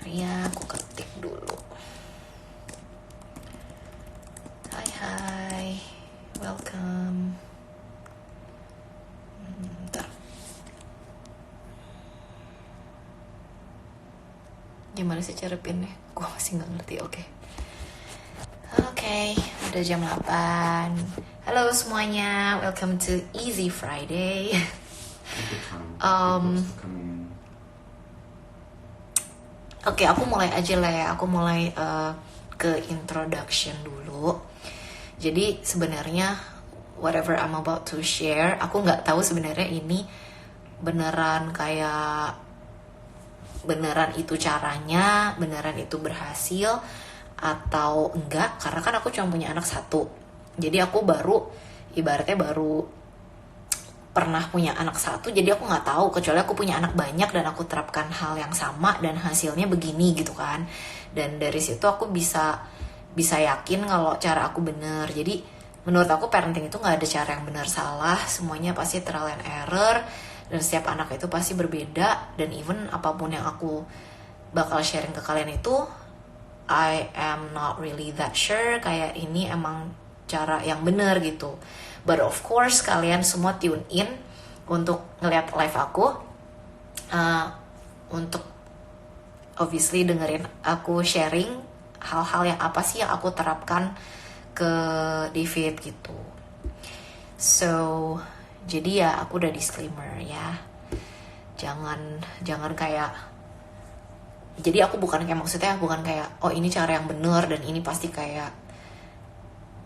ya, aku ketik dulu. Hai, welcome. Bentar. Gimana sih cara pinnya? Gue masih nggak ngerti. Oke, udah jam 8. Halo semuanya, welcome to Easy Friday. Oke, aku mulai aja lah ya. Aku mulai ke introduction dulu. Jadi sebenarnya whatever I'm about to share, aku nggak tahu sebenarnya ini beneran itu caranya, beneran itu berhasil atau enggak, karena kan aku cuma punya anak satu. Jadi aku ibaratnya baru pernah punya anak satu, jadi aku nggak tahu, kecuali aku punya anak banyak dan aku terapkan hal yang sama dan hasilnya begini gitu kan. Dan dari situ aku bisa yakin kalau cara aku bener. Jadi menurut aku parenting itu nggak ada cara yang benar salah, semuanya pasti trial and error, dan setiap anak itu pasti berbeda. Dan even apapun yang aku bakal sharing ke kalian itu, I am not really that sure kayak ini emang cara yang benar gitu. But of course kalian semua tune in untuk ngeliat live aku, untuk obviously dengerin aku sharing hal-hal yang apa sih yang aku terapkan ke David gitu. So jadi ya aku udah disclaimer ya, jangan kayak, jadi aku bukan kayak oh ini cara yang benar dan ini pasti kayak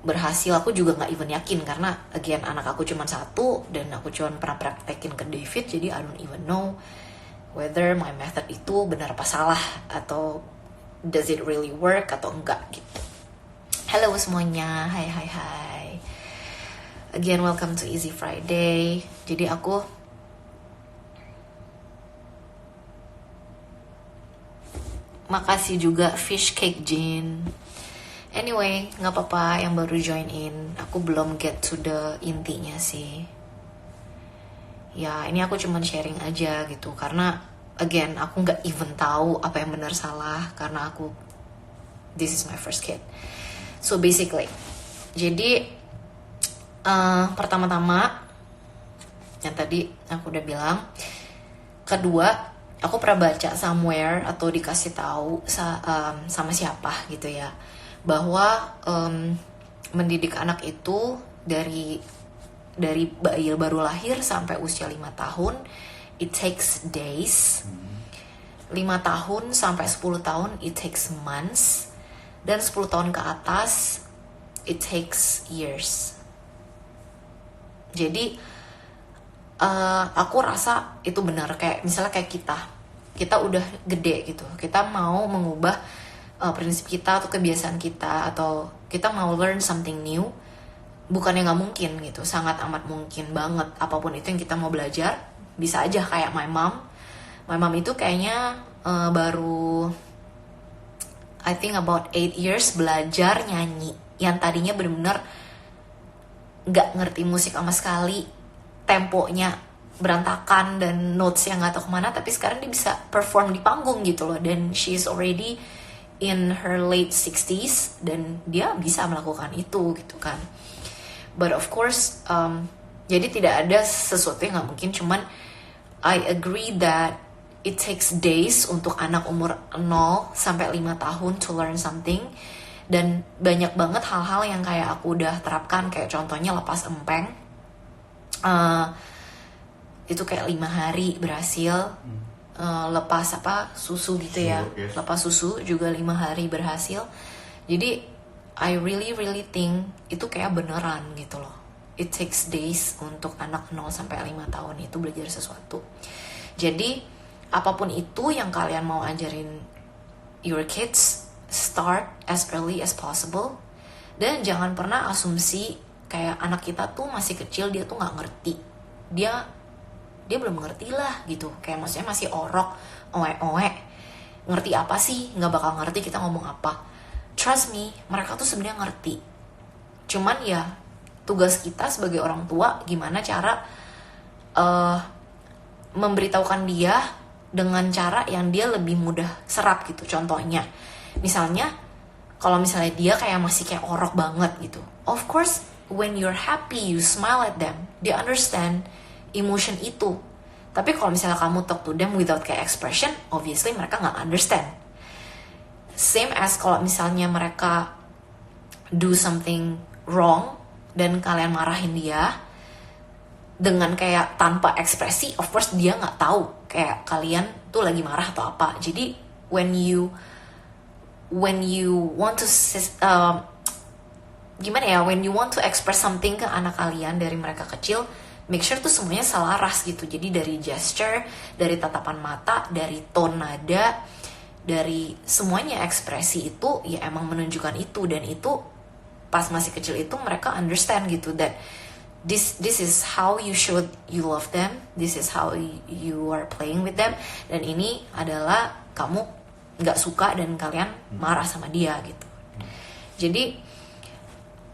berhasil. Aku juga nggak even yakin, karena again anak aku cuma satu dan aku cuma pernah praktekin ke David, jadi I don't even know whether my method itu benar apa salah, atau does it really work atau enggak gitu. Halo semuanya, hai. Again welcome to Easy Friday. Jadi aku makasih juga Fish Cake Jean. Anyway, nggak apa-apa yang baru join in. Aku belum get to the intinya sih. Ya, ini aku cuman sharing aja gitu. Karena, again, aku nggak even tahu apa yang benar salah. Karena this is my first kid. So basically, jadi pertama-tama, yang tadi aku udah bilang. Kedua, aku pernah baca somewhere atau dikasih tahu sama siapa gitu ya, bahwa mendidik anak itu dari bayi baru lahir sampai usia 5 tahun it takes days, 5 tahun sampai 10 tahun it takes months, dan 10 tahun ke atas it takes years. Jadi aku rasa itu benar. Kayak misalnya kayak kita udah gede gitu, kita mau mengubah prinsip kita atau kebiasaan kita, atau kita mau learn something new, bukannya nggak mungkin gitu, sangat amat mungkin banget. Apapun itu yang kita mau belajar, bisa aja kayak my mom itu kayaknya baru I think about 8 years belajar nyanyi, yang tadinya benar-benar nggak ngerti musik sama sekali, temponya berantakan dan notes yang nggak tahu kemana, tapi sekarang dia bisa perform di panggung gitu loh, dan she's already in her late 60s dan dia bisa melakukan itu gitu kan. But of course jadi tidak ada sesuatu yang nggak mungkin, cuman I agree that it takes days untuk anak umur 0 sampai 5 tahun to learn something. Dan banyak banget hal-hal yang kayak aku udah terapkan, kayak contohnya lepas empeng, itu kayak 5 hari berhasil. Lepas susu gitu ya, lepas susu juga 5 hari berhasil. Jadi I really think itu kayak beneran gitu loh. It takes days untuk anak 0 sampai 5 tahun itu belajar sesuatu. Jadi apapun itu yang kalian mau ajarin your kids, start as early as possible. Dan jangan pernah asumsi kayak anak kita tuh masih kecil, dia tuh nggak ngerti, dia belum ngerti lah gitu, kayak maksudnya masih orok, oe, ngerti apa sih? Nggak bakal ngerti kita ngomong apa. Trust me, mereka tuh sebenarnya ngerti, cuman ya tugas kita sebagai orang tua gimana cara memberitahukan dia dengan cara yang dia lebih mudah serap gitu. Contohnya, misalnya kalau misalnya dia kayak masih kayak orok banget gitu, of course when you're happy you smile at them, they understand emotion itu. Tapi kalau misalnya kamu talk to them without kayak expression, obviously mereka nggak understand. Same as kalau misalnya mereka do something wrong dan kalian marahin dia dengan kayak tanpa ekspresi, of course dia nggak tahu kayak kalian tuh lagi marah atau apa. Jadi when you want to when you want to express something ke anak kalian dari mereka kecil, make sure tuh semuanya selaras gitu. Jadi dari gesture, dari tatapan mata, dari tone nada, dari semuanya ekspresi itu ya emang menunjukkan itu. Dan itu pas masih kecil itu mereka understand gitu, that this is how you show you love them, this is how you are playing with them, dan ini adalah kamu nggak suka dan kalian marah sama dia gitu. Jadi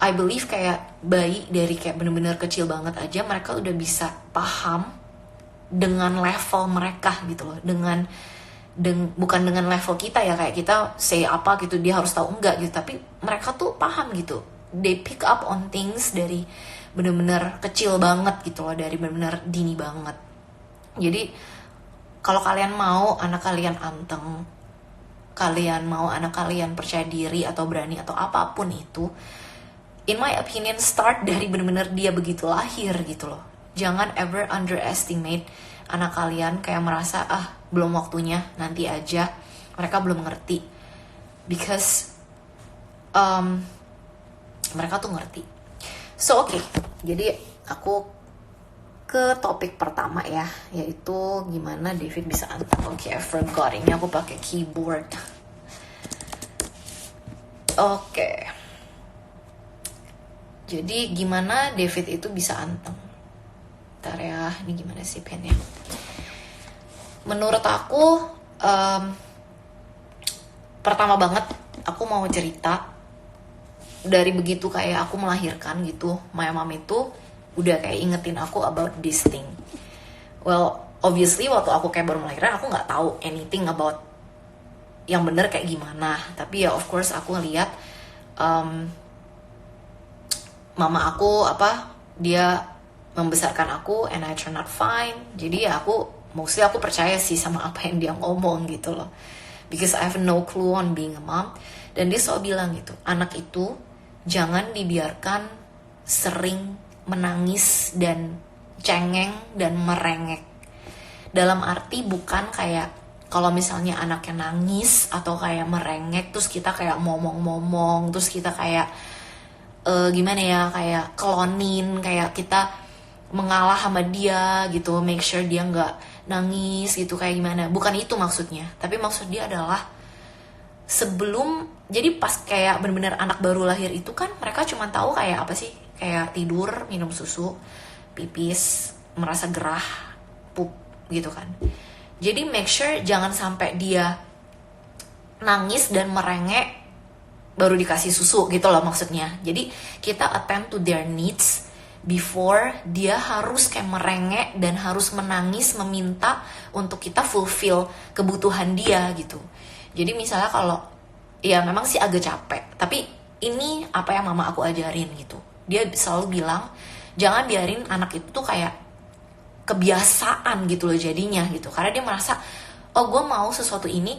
I believe kayak bayi dari kayak bener-bener kecil banget aja mereka udah bisa paham dengan level mereka gitu loh, bukan dengan level kita ya, kayak kita say apa gitu dia harus tahu, enggak gitu, tapi mereka tuh paham gitu, they pick up on things dari bener-bener kecil banget gitu loh, dari bener-bener dini banget. Jadi kalau kalian mau anak kalian anteng, kalian mau anak kalian percaya diri atau berani atau apapun itu, in my opinion start dari bener-bener dia begitu lahir gitu loh. Jangan ever underestimate anak kalian kayak merasa belum waktunya, nanti aja, mereka belum ngerti, because mereka tuh ngerti. So oke, jadi aku ke topik pertama ya, yaitu gimana David bisa anteng. Oke, I forgot, ini aku pakai keyboard. Oke. Jadi gimana David itu bisa anteng? Bentar ya, ini gimana sih pennya? Menurut aku, pertama banget aku mau cerita dari begitu kayak aku melahirkan gitu, my mom itu udah kayak ingetin aku about this thing. Well, obviously waktu aku kayak baru melahirkan aku nggak tahu anything about yang bener kayak gimana. Tapi ya of course aku ngeliat mama aku dia membesarkan aku and I turn out fine. Jadi ya mostly aku percaya sih sama apa yang dia ngomong gitu loh, because I have no clue on being a mom. Dan dia selalu bilang gitu, anak itu jangan dibiarkan sering menangis dan cengeng dan merengek. Dalam arti bukan kayak kalau misalnya anaknya nangis atau kayak merengek terus kita kayak momong-momong, terus kita kayak gimana ya, kayak klonin, kayak kita mengalah sama dia gitu, make sure dia nggak nangis gitu, kayak gimana. Bukan itu maksudnya, tapi maksud dia adalah sebelum, jadi pas kayak bener-bener anak baru lahir itu kan mereka cuma tahu kayak apa sih, kayak tidur, minum susu, pipis, merasa gerah, pup gitu kan. Jadi make sure jangan sampai dia nangis dan merengek baru dikasih susu gitu loh maksudnya. Jadi kita attend to their needs before dia harus kayak merengek dan harus menangis meminta untuk kita fulfill kebutuhan dia gitu. Jadi misalnya kalau ya memang sih agak capek, tapi ini apa yang mama aku ajarin gitu. Dia selalu bilang jangan biarin anak itu tuh kayak kebiasaan gitu loh jadinya gitu. Karena dia merasa gue mau sesuatu ini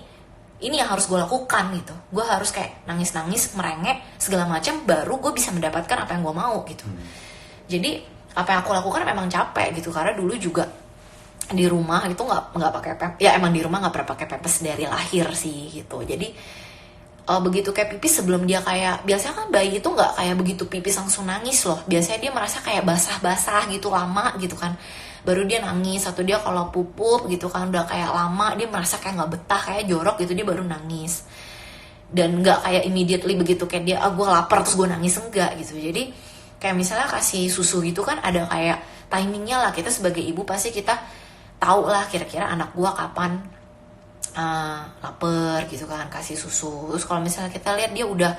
yang harus gue lakukan gitu. Gue harus kayak nangis-nangis, merengek segala macam baru gue bisa mendapatkan apa yang gue mau gitu. Jadi apa yang aku lakukan memang capek gitu, karena dulu juga di rumah itu nggak pakai ya emang di rumah nggak pernah pakai pempes dari lahir sih gitu. Jadi begitu kayak pipis, sebelum dia kayak biasanya kan bayi itu nggak kayak begitu pipis langsung nangis loh. Biasanya dia merasa kayak basah-basah gitu lama gitu kan, baru dia nangis. Atau dia kalau pupup gitu kan udah kayak lama, dia merasa kayak nggak betah, kayak jorok gitu, dia baru nangis. Dan nggak kayak immediately begitu kayak dia gue lapar terus gue nangis, enggak gitu. Jadi kayak misalnya kasih susu gitu kan ada kayak timingnya lah. Kita sebagai ibu pasti kita tahu lah kira-kira anak gua kapan lapar gitu kan, kasih susu. Terus kalau misalnya kita lihat dia udah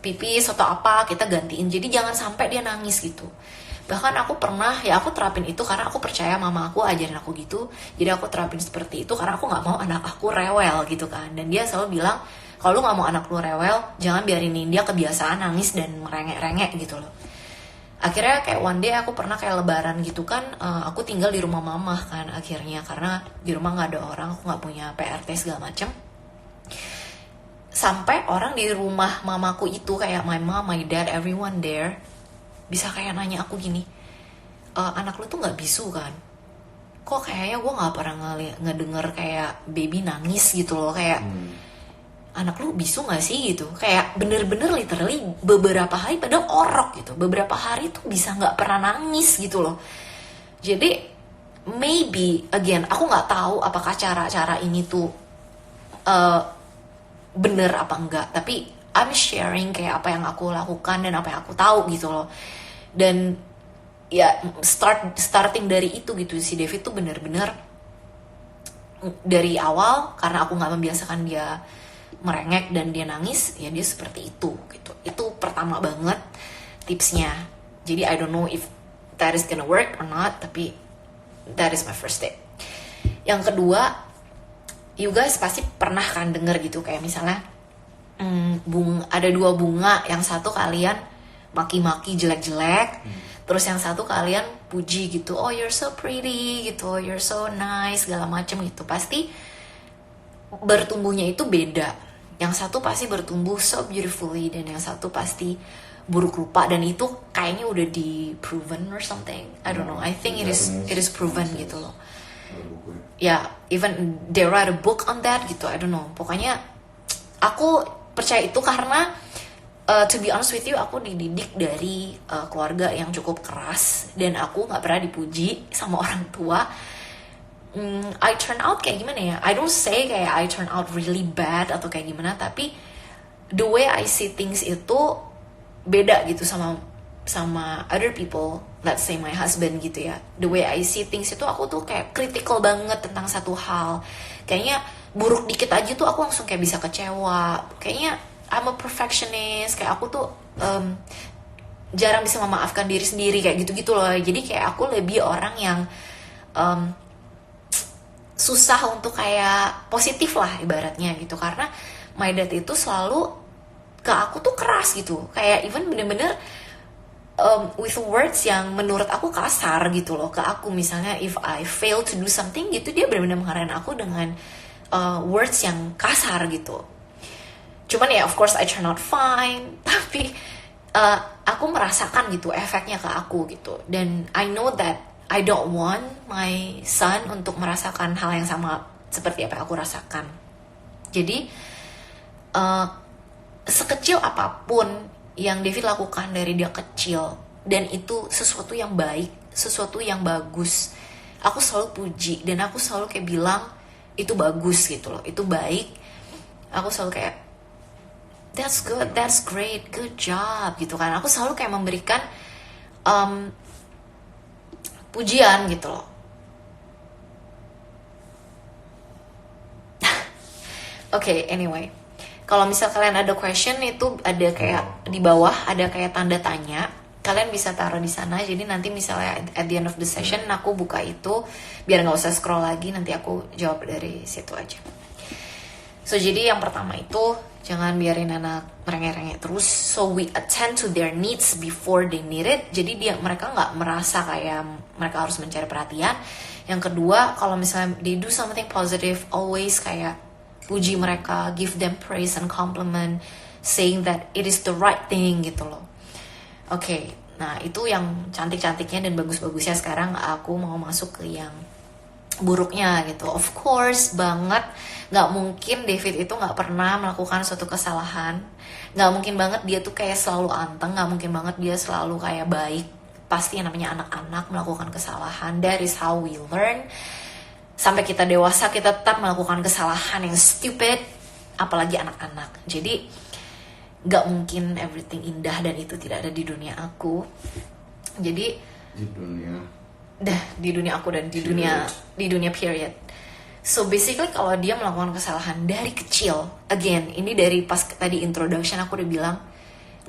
pipis atau apa, kita gantiin. Jadi jangan sampai dia nangis gitu. Bahkan aku pernah, ya aku terapin itu karena aku percaya mama aku ajarin aku gitu, jadi aku terapin seperti itu karena aku nggak mau anak aku rewel gitu kan. Dan dia selalu bilang, kalau lu nggak mau anak lu rewel, jangan biarinin dia kebiasaan nangis dan merengek-rengek gitu loh. Akhirnya kayak one day aku pernah kayak lebaran gitu kan, aku tinggal di rumah mama kan akhirnya, karena di rumah nggak ada orang, aku nggak punya PRT segala macem. Sampai orang di rumah mamaku itu kayak my mom, my dad, everyone there bisa kayak nanya aku gini, anak lu tuh nggak bisu kan? Kok kayaknya gue nggak pernah ngedenger kayak baby nangis gitu loh, kayak anak lu bisu gak sih gitu, kayak bener-bener literally beberapa hari padahal orok gitu, beberapa hari tuh bisa nggak pernah nangis gitu loh. Jadi maybe again aku nggak tahu apakah cara-cara ini tuh bener apa enggak, tapi I'm sharing kayak apa yang aku lakukan dan apa yang aku tahu gitu loh. Dan ya starting dari itu gitu, si David tuh bener-bener dari awal karena aku nggak membiasakan dia merengek dan dia nangis, ya dia seperti itu gitu. Itu pertama banget tipsnya. Jadi I don't know if that is gonna work or not, tapi that is my first tip. Yang kedua, you guys pasti pernah kan denger gitu kayak misalnya ada dua bunga, yang satu kalian maki-maki jelek-jelek, terus yang satu kalian puji gitu, oh you're so pretty gitu, oh, you're so nice segala macem gitu. Pasti bertumbuhnya itu beda. Yang satu pasti bertumbuh so beautifully dan yang satu pasti buruk rupa, dan itu kayaknya udah di proven or something. I don't know. I think it is proven gitu loh. Ya, even they write a book on that gitu. I don't know. Pokoknya aku percaya itu karena to be honest with you, aku dididik dari keluarga yang cukup keras dan aku nggak pernah dipuji sama orang tua. I turn out kayak gimana ya? I don't say kayak I turn out really bad atau kayak gimana, tapi the way I see things itu beda gitu sama other people. Let's say my husband gitu ya. The way I see things itu aku tuh kayak critical banget tentang satu hal. Kayaknya buruk dikit aja tuh aku langsung kayak bisa kecewa. Kayaknya I'm a perfectionist. Kayak aku tuh jarang bisa memaafkan diri sendiri kayak gitu-gitu loh. Jadi kayak aku lebih orang yang susah untuk kayak positif lah ibaratnya gitu, karena my dad itu selalu ke aku tuh keras gitu, kayak even bener-bener with words yang menurut aku kasar gitu loh ke aku. Misalnya if I fail to do something gitu, dia bener-bener mengarahin aku dengan words yang kasar gitu. Cuman ya of course I turn out fine, tapi aku merasakan gitu efeknya ke aku gitu, dan I know that I don't want my son untuk merasakan hal yang sama seperti apa yang aku rasakan. Jadi sekecil apapun yang David lakukan dari dia kecil, dan itu sesuatu yang baik, sesuatu yang bagus, aku selalu puji dan aku selalu kayak bilang itu bagus gitu loh, itu baik. Aku selalu kayak that's good, that's great, good job gitu kan. Aku selalu kayak memberikan pujian gitu loh. Okay, anyway, kalau misal kalian ada question itu ada kayak di bawah ada kayak tanda tanya, kalian bisa taruh di sana. Jadi nanti misalnya at the end of the session aku buka itu biar nggak usah scroll lagi, nanti aku jawab dari situ aja. So jadi yang pertama itu jangan biarin anak merengek-rengek terus. So we attend to their needs before they need it. Jadi mereka nggak merasa kayak mereka harus mencari perhatian. Yang kedua, kalau misalnya they do something positive, always kayak puji mereka, give them praise and compliment, saying that it is the right thing gitu loh. Oke, nah itu yang cantik-cantiknya dan bagus-bagusnya. Sekarang aku mau masuk ke yang buruknya gitu. Of course banget, nggak mungkin David itu nggak pernah melakukan suatu kesalahan. Nggak mungkin banget dia tuh kayak selalu anteng. Nggak mungkin banget dia selalu kayak baik. Pasti yang namanya anak-anak melakukan kesalahan. That is how we learn. Sampai kita dewasa kita tetap melakukan kesalahan yang stupid, apalagi anak-anak. Jadi nggak mungkin everything indah, dan itu tidak ada di dunia aku. Jadi di dunia aku dan di dunia period. So basically kalau dia melakukan kesalahan dari kecil, again ini dari pas tadi introduction aku udah bilang,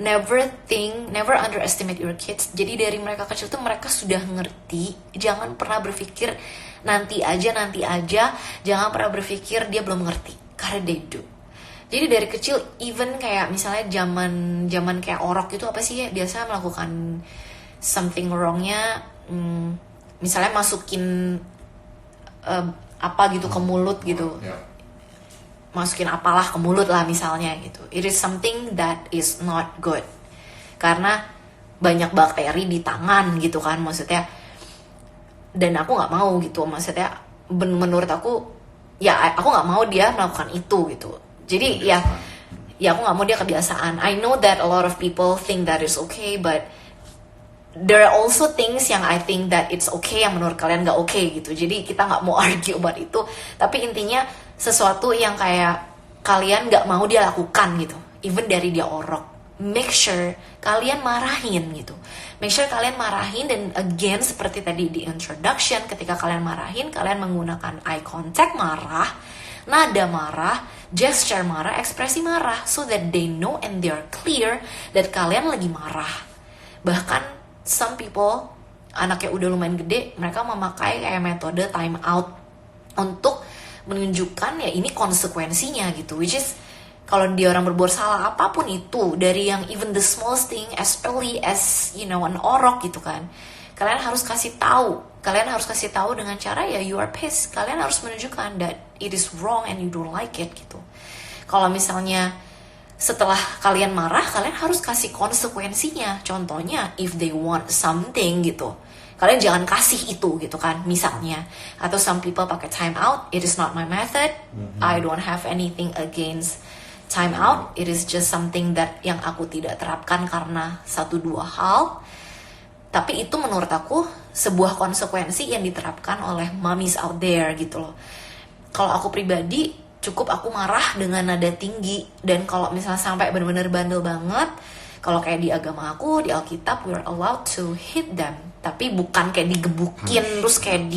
never underestimate your kids. Jadi dari mereka kecil tuh mereka sudah ngerti. Jangan pernah berpikir nanti aja, jangan pernah berpikir dia belum ngerti, karena they do. Jadi dari kecil, even kayak misalnya zaman kayak orok itu apa sih ya, biasa melakukan something wrongnya, misalnya masukin apa gitu ke mulut gitu, masukin apalah ke mulut lah misalnya gitu. It is something that is not good, karena banyak bakteri di tangan gitu kan, maksudnya. Dan aku nggak mau gitu, maksudnya menurut aku ya aku nggak mau dia melakukan itu gitu. Jadi ya aku nggak mau dia kebiasaan. I know that a lot of people think that is okay, but there are also things yang I think that it's okay yang menurut kalian nggak okay gitu. Jadi kita nggak mau argue about itu, tapi intinya sesuatu yang kayak kalian nggak mau dia lakukan gitu, even dari dia orok, make sure kalian marahin gitu. Make sure kalian marahin, dan again seperti tadi di introduction, ketika kalian marahin, kalian menggunakan eye contact marah, nada marah, gesture marah, ekspresi marah, so that they know and they are clear that kalian lagi marah. Bahkan some people, anaknya udah lumayan gede, mereka memakai kayak metode time out untuk menunjukkan ya ini konsekuensinya gitu, which is kalau dia orang berbuat salah apapun itu, dari yang even the smallest thing as early as an orok gitu kan, kalian harus kasih tahu dengan cara ya you are pissed. Kalian harus menunjukkan that it is wrong and you don't like it gitu. Kalau misalnya setelah kalian marah, kalian harus kasih konsekuensinya. Contohnya if they want something gitu, kalian jangan kasih itu gitu kan, misalnya. Atau some people pakai time out, it is not my method. I don't have anything against time out, it is just something that yang aku tidak terapkan karena 1-2 hal. Tapi itu menurut aku sebuah konsekuensi yang diterapkan oleh mommies out there gitu loh. Kalau aku pribadi, cukup aku marah dengan nada tinggi. Dan kalau misalnya sampai benar-benar bandel banget, kalau kayak di agama aku, di Alkitab, we are allowed to hit them. Tapi bukan kayak digebukin, terus kayak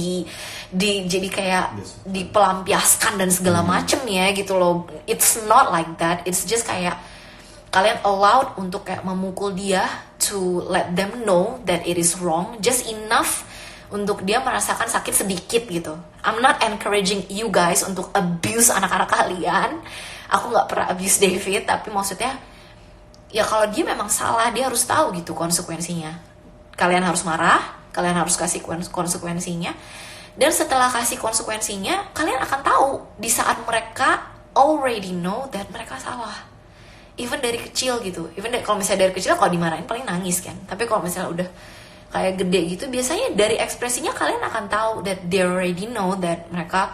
jadi kayak dipelampiaskan dan segala macem ya gitu loh. It's not like that. It's just kayak kalian allowed untuk kayak memukul dia, to let them know that it is wrong, just enough untuk dia merasakan sakit sedikit gitu. I'm not encouraging you guys untuk abuse anak-anak kalian. Aku nggak pernah abuse David, tapi maksudnya ya kalau dia memang salah, dia harus tahu gitu konsekuensinya. Kalian harus marah, kalian harus kasih konsekuensinya. Dan setelah kasih konsekuensinya, kalian akan tahu di saat mereka already know that mereka salah. Even dari kecil gitu. Kalau misalnya dari kecil, kalau dimarahin paling nangis kan. Tapi kalau misalnya udah kayak gede gitu, biasanya dari ekspresinya kalian akan tahu that they already know that mereka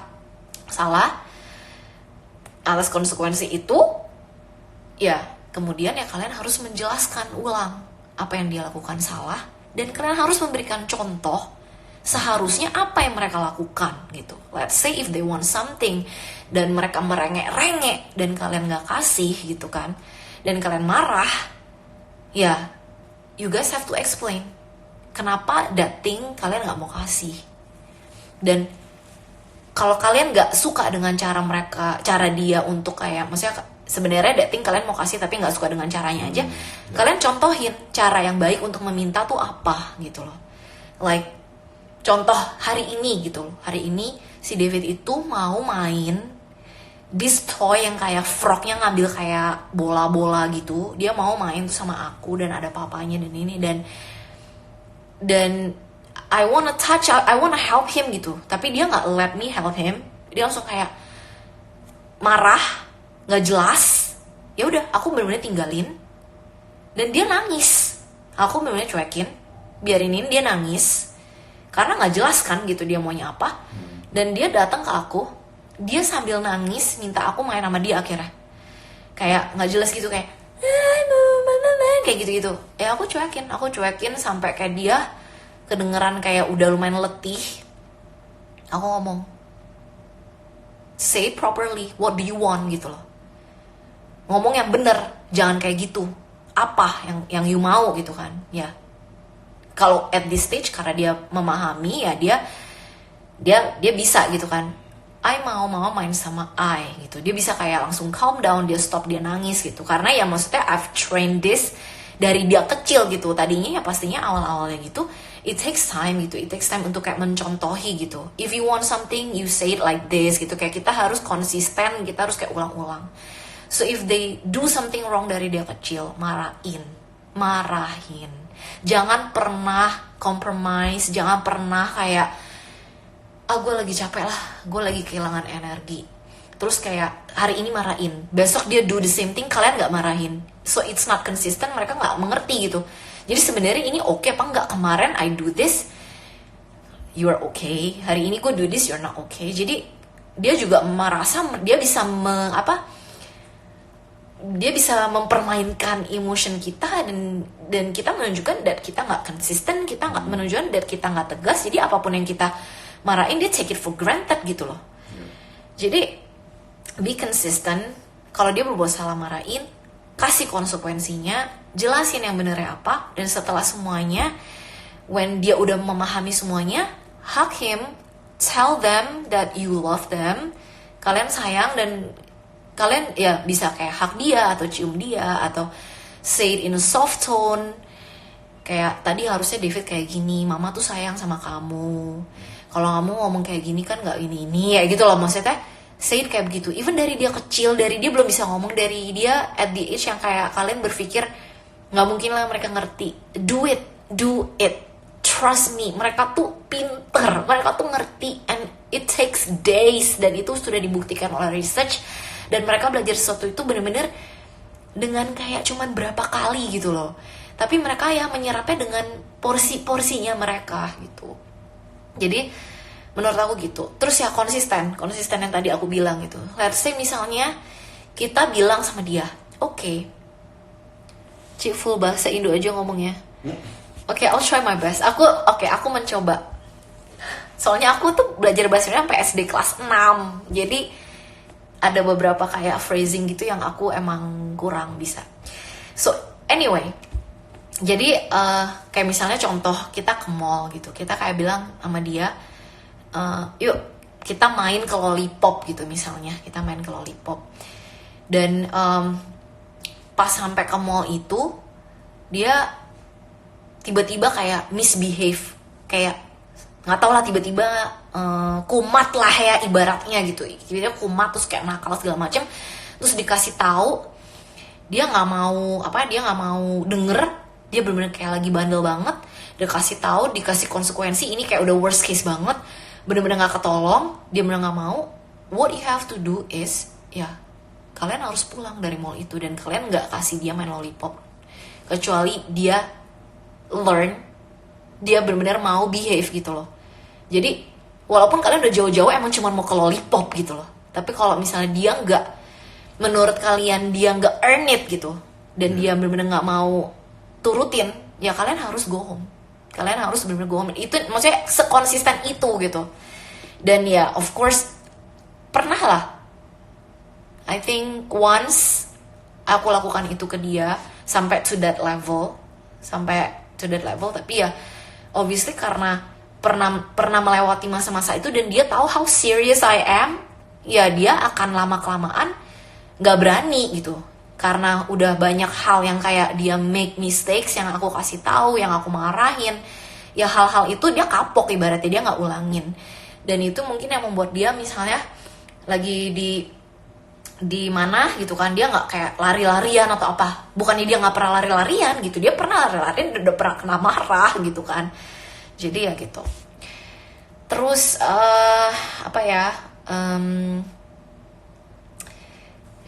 salah. Atas konsekuensi itu, ya kemudian ya kalian harus menjelaskan ulang apa yang dia lakukan salah. Dan kalian harus memberikan contoh seharusnya apa yang mereka lakukan gitu. Let's say if they want something dan mereka merengek-rengek dan kalian gak kasih gitu kan, dan kalian marah, ya you guys have to explain kenapa that thing kalian gak mau kasih. Dan kalau kalian gak suka dengan cara dia untuk kayak, maksudnya sebenarnya that thing kalian mau kasih tapi nggak suka dengan caranya aja, kalian contohin cara yang baik untuk meminta tuh apa gitu loh. Like contoh hari ini gitu loh, hari ini si David itu mau main this toy yang kayak frognya ngambil kayak bola-bola gitu. Dia mau main tuh sama aku dan ada papanya dan ini, dan I wanna touch, I wanna help him gitu, tapi dia nggak let me help him. Dia langsung kayak marah, nggak jelas. Ya udah, aku benar-benar tinggalin dan dia nangis. Aku benar-benar cuekin, biarinin dia nangis karena nggak jelas kan gitu dia maunya apa. Dan dia datang ke aku, dia sambil nangis minta aku main sama dia akhirnya. Kayak nggak jelas gitu, kayak gitu-gitu. Ya aku cuekin sampai kayak dia kedengeran kayak udah lumayan letih. Aku ngomong, say it properly, what do you want gitu loh. Ngomong yang bener, jangan kayak gitu. Apa yang you mau gitu kan. Ya kalau at this stage, karena dia memahami, ya dia bisa gitu kan. mau mama main sama gitu, dia bisa kayak langsung calm down, dia stop, dia nangis gitu. Karena ya maksudnya I've trained this dari dia kecil gitu. Tadinya ya pastinya awal-awalnya gitu, it takes time gitu, it takes time untuk kayak mencontohi gitu. If you want something, you say it like this gitu. Kayak kita harus konsisten, kita harus kayak ulang-ulang. So if they do something wrong dari dia kecil, marahin. Jangan pernah compromise, jangan pernah kayak gue lagi capek lah, gue lagi kehilangan energi, terus kayak hari ini marahin, besok dia do the same thing, kalian nggak marahin, so it's not consistent, mereka nggak mengerti gitu. Jadi sebenarnya ini oke apa nggak? Kemarin I do this, you are okay, hari ini gue do this, you're not okay. Jadi dia juga merasa dia bisa dia bisa mempermainkan emotion kita, dan kita menunjukkan that kita nggak konsisten, kita nggak menunjukkan that kita nggak tegas. Jadi apapun yang kita marahin, dia take it for granted gitu loh. Jadi be consistent. Kalau dia berbuat salah, marahin, kasih konsekuensinya, jelasin yang benernya apa, dan setelah semuanya, when dia udah memahami semuanya, hug him, tell them that you love them, kalian sayang, dan kalian ya bisa kayak hug dia atau cium dia atau say it in a soft tone. Kayak tadi harusnya David kayak gini, mama tuh sayang sama kamu, kalau kamu ngomong kayak gini kan nggak ini ya gitu loh. Maksudnya say it kayak begitu. Even dari dia kecil, dari dia belum bisa ngomong, dari dia at the age yang kayak kalian berpikir nggak mungkin lah mereka ngerti, do it, trust me, mereka tuh pinter, mereka tuh ngerti, and it takes days, dan itu sudah dibuktikan oleh research. Dan mereka belajar sesuatu itu bener-bener dengan kayak cuman berapa kali gitu loh, tapi mereka ya menyerapnya dengan porsinya mereka gitu. Jadi menurut aku gitu. Terus ya konsisten yang tadi aku bilang gitu. Let's say misalnya kita bilang sama dia, oke, Cik full bahasa Indo aja ngomongnya. Oke, I'll try my best. Aku mencoba. Soalnya aku tuh belajar bahasa Indo sampai SD kelas 6. Jadi ada beberapa kayak phrasing gitu yang aku emang kurang bisa. So anyway, jadi kayak misalnya contoh kita ke mall gitu, kita kayak bilang sama dia, yuk kita main ke Lollipop gitu misalnya, kita main ke Lollipop. Dan pas sampai ke mall itu dia tiba-tiba kayak misbehave, kayak nggak tau lah, tiba-tiba kumat lah ya ibaratnya gitu, tiba-tiba kumat terus kayak nakal segala macem. Terus dikasih tahu, dia nggak mau denger. Dia bener-bener kayak lagi bandel banget, dikasih tahu, dikasih konsekuensi, ini kayak udah worst case banget, bener-bener gak ketolong, dia bener gak mau. What you have to do is, ya kalian harus pulang dari mall itu, dan kalian gak kasih dia main Lollipop, kecuali dia learn, dia bener-bener mau behave gitu loh. Jadi walaupun kalian udah jauh-jauh emang cuma mau ke Lollipop gitu loh, tapi kalau misalnya dia gak, menurut kalian dia gak earn it gitu, dan dia bener-bener gak mau turutin, ya kalian harus go home. Kalian harus benar-benar go home. Itu maksudnya sekonsisten itu gitu. Dan ya of course pernah lah, I think once aku lakukan itu ke dia sampai to that level. Tapi ya obviously karena pernah melewati masa-masa itu, dan dia tahu how serious I am, ya dia akan lama-kelamaan gak berani gitu. Karena udah banyak hal yang kayak dia make mistakes, yang aku kasih tahu, yang aku marahin, ya hal-hal itu dia kapok ibaratnya, dia nggak ulangin. Dan itu mungkin yang membuat dia misalnya lagi di mana gitu kan, dia nggak kayak lari-larian atau apa. Bukannya dia nggak pernah lari-larian gitu, dia pernah lari-larian, udah pernah kena marah gitu kan. Jadi ya gitu. Terus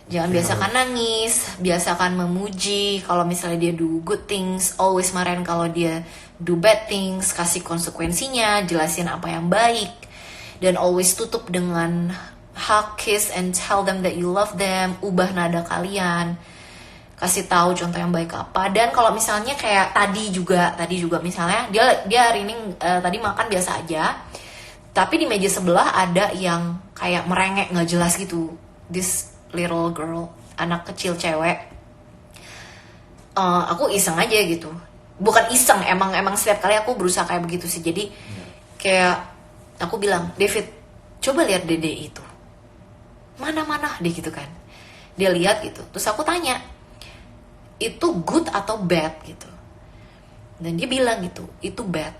jangan biasakan nangis, biasakan memuji. Kalau misalnya dia do good things, always marahin kalau dia do bad things, kasih konsekuensinya, jelasin apa yang baik, dan always tutup dengan hug, kiss, and tell them that you love them. Ubah nada kalian, kasih tahu contoh yang baik apa. Dan kalau misalnya kayak tadi juga misalnya dia hari ini tadi makan biasa aja, tapi di meja sebelah ada yang kayak merengek nggak jelas gitu, this little girl, anak kecil cewek. Aku iseng aja gitu, bukan iseng, emang setiap kali aku berusaha kayak begitu sih. Jadi kayak aku bilang, David, coba lihat dede itu, mana dia gitu kan. Dia lihat gitu, terus aku tanya, itu good atau bad gitu. Dan dia bilang gitu, itu bad.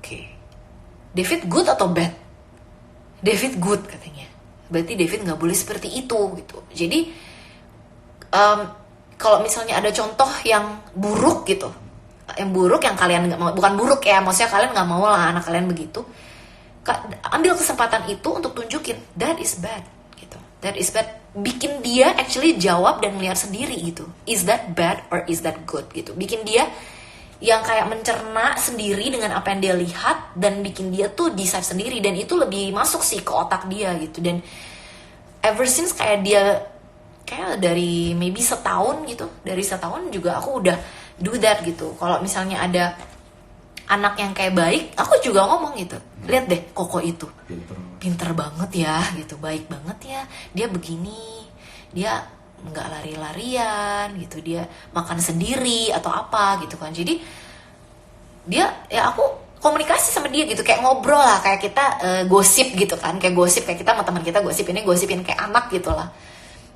Oke. David good atau bad? David good katanya. Berarti David nggak boleh seperti itu gitu. Jadi kalau misalnya ada contoh yang buruk gitu, yang buruk yang kalian nggak mau, bukan buruk ya, maksudnya kalian nggak mau lah anak kalian begitu, ambil kesempatan itu untuk tunjukin that is bad gitu, that is bad. Bikin dia actually jawab dan lihat sendiri gitu, is that bad or is that good gitu. Bikin dia yang kayak mencerna sendiri dengan apa yang dia lihat, dan bikin dia tuh decide sendiri, dan itu lebih masuk sih ke otak dia gitu. Dan ever since kayak dia kayak dari maybe setahun gitu, dari setahun juga aku udah do that gitu. Kalau misalnya ada anak yang kayak baik, aku juga ngomong gitu, lihat deh Koko itu pinter banget ya gitu, baik banget ya, dia begini, dia nggak lari-larian gitu, dia makan sendiri atau apa gitu kan. Jadi dia, ya aku komunikasi sama dia gitu, kayak ngobrol lah, kayak kita gosip gitu kan, kayak gosip, kayak kita sama teman kita gosip, ini gosipin kayak anak gitu lah.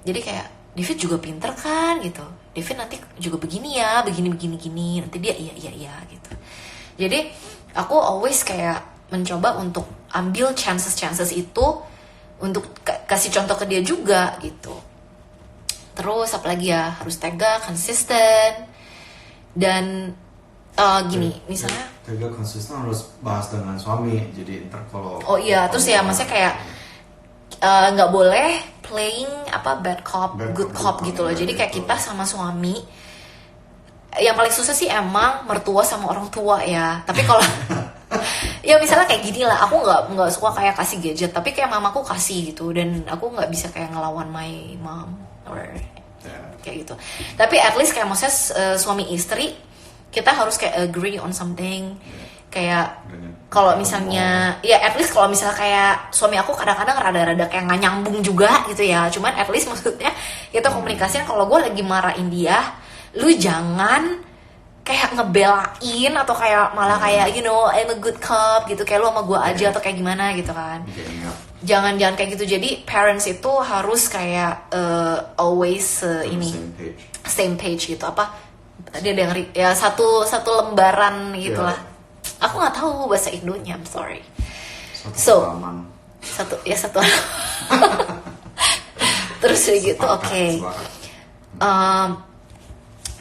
Jadi kayak David juga pinter kan gitu, David nanti juga begini ya, begini nanti dia iya gitu. Jadi aku always kayak mencoba untuk ambil chances itu untuk kasih contoh ke dia juga gitu. Terus apalagi ya, harus tega, konsisten, dan gini misalnya tega konsisten harus bahas dengan suami. Jadi ntar kalau terus ya maksudnya kayak nggak boleh playing bad cop good cop gitu loh. Jadi kayak kita sama suami, yang paling susah sih emang mertua sama orang tua ya. Tapi kalau ya misalnya kayak gini lah, aku nggak suka kayak kasih gadget, tapi kayak mamaku kasih gitu, dan aku nggak bisa kayak ngelawan my mom or kayak gitu. Tapi at least kayak maksudnya suami istri kita harus kayak agree on something. Kayak kalau misalnya ya at least kalau misalnya kayak suami aku kadang-kadang rada-rada kayak nggak nyambung juga gitu ya, cuman at least maksudnya kita komunikasiin, kalau gue lagi marahin dia, lu jangan kayak ngebelain atau kayak malah kayak I'm a good cop gitu, kayak lu sama gue aja atau kayak gimana gitu kan. Jangan kayak gitu. Jadi parents itu harus kayak always same page gitu. Dia ada yang ya satu lembaran gitulah. Aku nggak tahu bahasa Indonya, I'm sorry. Satu terus gitu, oke.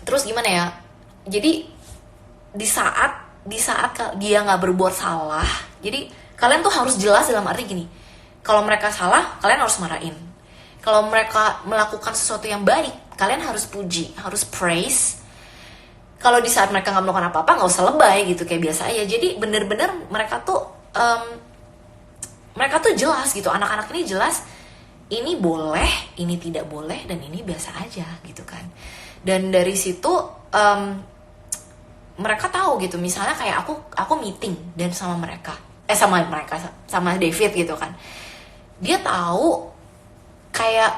Terus gimana ya? Jadi di saat dia nggak berbuat salah, jadi kalian tuh harus jelas dalam arti gini, kalau mereka salah kalian harus marahin, kalau mereka melakukan sesuatu yang baik kalian harus puji, harus praise. Kalau di saat mereka nggak melakukan apa-apa nggak usah lebay gitu, kayak biasa aja. Jadi bener-bener mereka tuh jelas gitu, anak-anak ini jelas, ini boleh, ini tidak boleh, dan ini biasa aja gitu kan. Dan dari situ mereka tahu gitu, misalnya kayak aku meeting dan sama David gitu kan, dia tahu kayak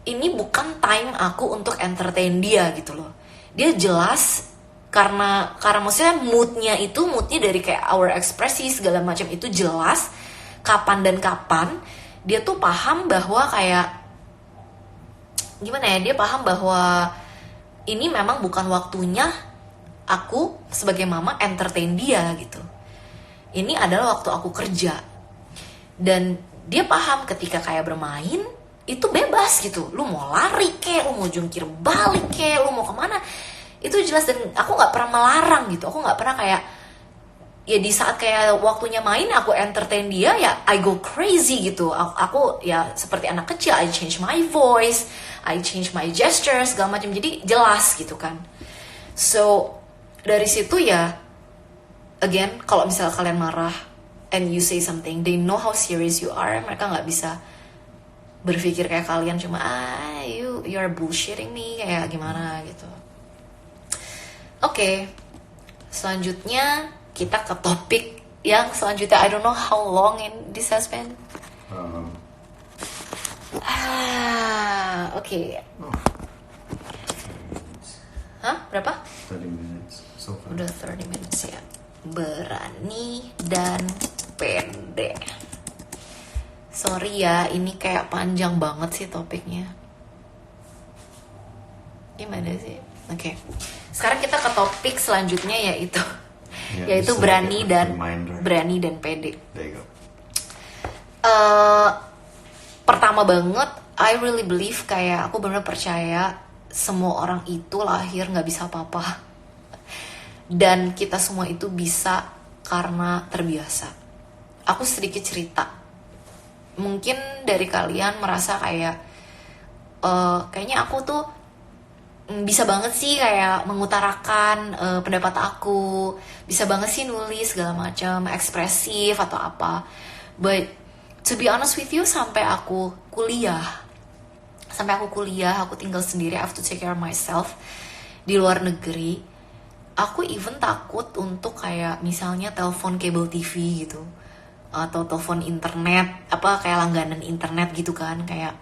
ini bukan time aku untuk entertain dia gitu loh. Dia jelas karena maksudnya moodnya dari kayak our ekspresi segala macam itu jelas kapan dia tuh paham bahwa kayak gimana ya, dia paham bahwa ini memang bukan waktunya aku sebagai mama entertain dia gitu. Ini adalah waktu aku kerja. Dan dia paham ketika kayak bermain itu bebas gitu. Lu mau lari kek, lu mau jungkir balik kek, lu mau kemana, itu jelas. Dan aku gak pernah melarang gitu. Aku gak pernah kayak, ya di saat kayak waktunya main aku entertain dia, ya I go crazy gitu. Aku ya seperti anak kecil, I change my voice, I change my gestures segala macam. Jadi jelas gitu kan. So dari situ ya, again, kalau misalnya kalian marah and you say something, they know how serious you are. Mereka nggak bisa berpikir kayak kalian cuma you're bullshitting me kayak gimana gitu. Oke, selanjutnya kita ke topik yang selanjutnya. I don't know how long this has been. Oke. Hah? Berapa? 30 minutes so far. Udah 30 minutes ya. Berani dan pede. Sorry ya, ini kayak panjang banget sih topiknya. Gimana sih? Oke. Sekarang kita ke topik selanjutnya yaitu yaitu berani dan pede. There you go. Pertama banget, I really believe kayak aku benar percaya semua orang itu lahir nggak bisa apa-apa, dan kita semua itu bisa karena terbiasa. Aku sedikit cerita, mungkin dari kalian merasa kayak kayaknya aku tuh bisa banget sih kayak mengutarakan pendapat aku, bisa banget sih nulis segala macam, ekspresif atau apa. But to be honest with you, sampai aku kuliah, aku tinggal sendiri, I have to take care of myself di luar negeri. Aku even takut untuk kayak misalnya telepon kabel TV gitu, atau telepon internet, apa kayak langganan internet gitu kan, kayak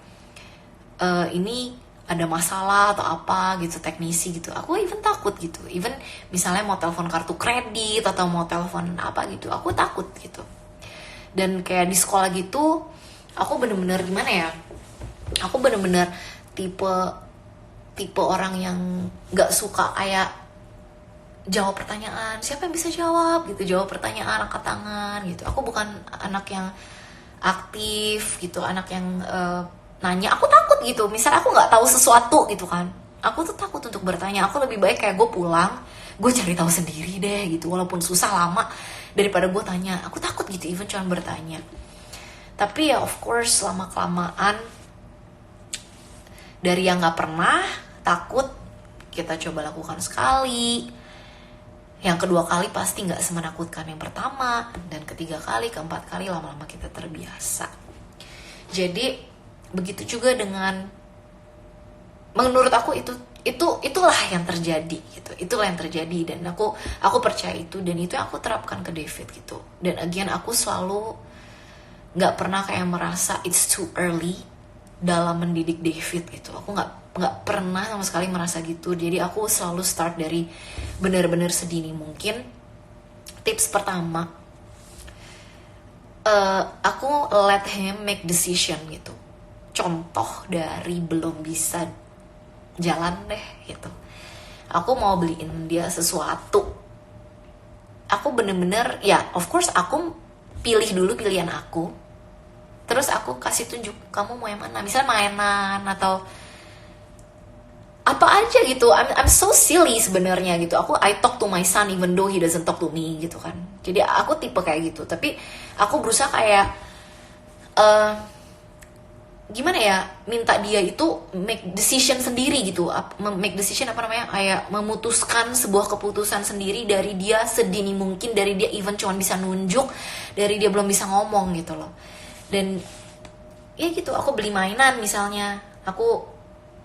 ini ada masalah atau apa gitu, teknisi gitu. Aku even takut gitu, even misalnya mau telepon kartu kredit atau mau telepon apa gitu, aku takut gitu. Dan kayak di sekolah gitu, aku bener-bener gimana ya, aku bener-bener tipe orang yang gak suka kayak jawab pertanyaan, siapa yang bisa jawab gitu, jawab pertanyaan angkat tangan gitu. Aku bukan anak yang aktif gitu, anak yang nanya. Aku takut gitu, misal aku nggak tahu sesuatu gitu kan, aku tuh takut untuk bertanya. Aku lebih baik kayak gue pulang, gue cari tahu sendiri deh gitu, walaupun susah lama, daripada gue tanya. Aku takut gitu even cuma bertanya. Tapi ya of course lama kelamaan, dari yang nggak pernah takut, kita coba lakukan sekali, yang kedua kali pasti nggak semenakutkan yang pertama, dan ketiga kali, keempat kali, lama-lama kita terbiasa. Jadi begitu juga dengan, menurut aku itulah yang terjadi gitu, itulah yang terjadi, dan aku percaya itu, dan itu yang aku terapkan ke David gitu. Dan again, aku selalu nggak pernah kayak merasa it's too early dalam mendidik David gitu. Aku nggak pernah sama sekali merasa gitu. Jadi aku selalu start dari benar-benar sedini mungkin. Tips pertama, aku let him make decision gitu. Contoh dari belum bisa jalan deh gitu, aku mau beliin dia sesuatu, aku bener-bener ya of course aku pilih dulu pilihan aku, terus aku kasih tunjuk, kamu mau yang mana, misalnya mainan atau apa aja gitu. I'm so silly sebenarnya gitu. I talk to my son even though he doesn't talk to me gitu kan. Jadi aku tipe kayak gitu, tapi aku berusaha kayak gimana ya, minta dia itu make decision sendiri gitu, make decision apa namanya, kayak memutuskan sebuah keputusan sendiri dari dia sedini mungkin, dari dia even cuma bisa nunjuk, dari dia belum bisa ngomong gitu loh. Dan ya gitu, aku beli mainan misalnya, aku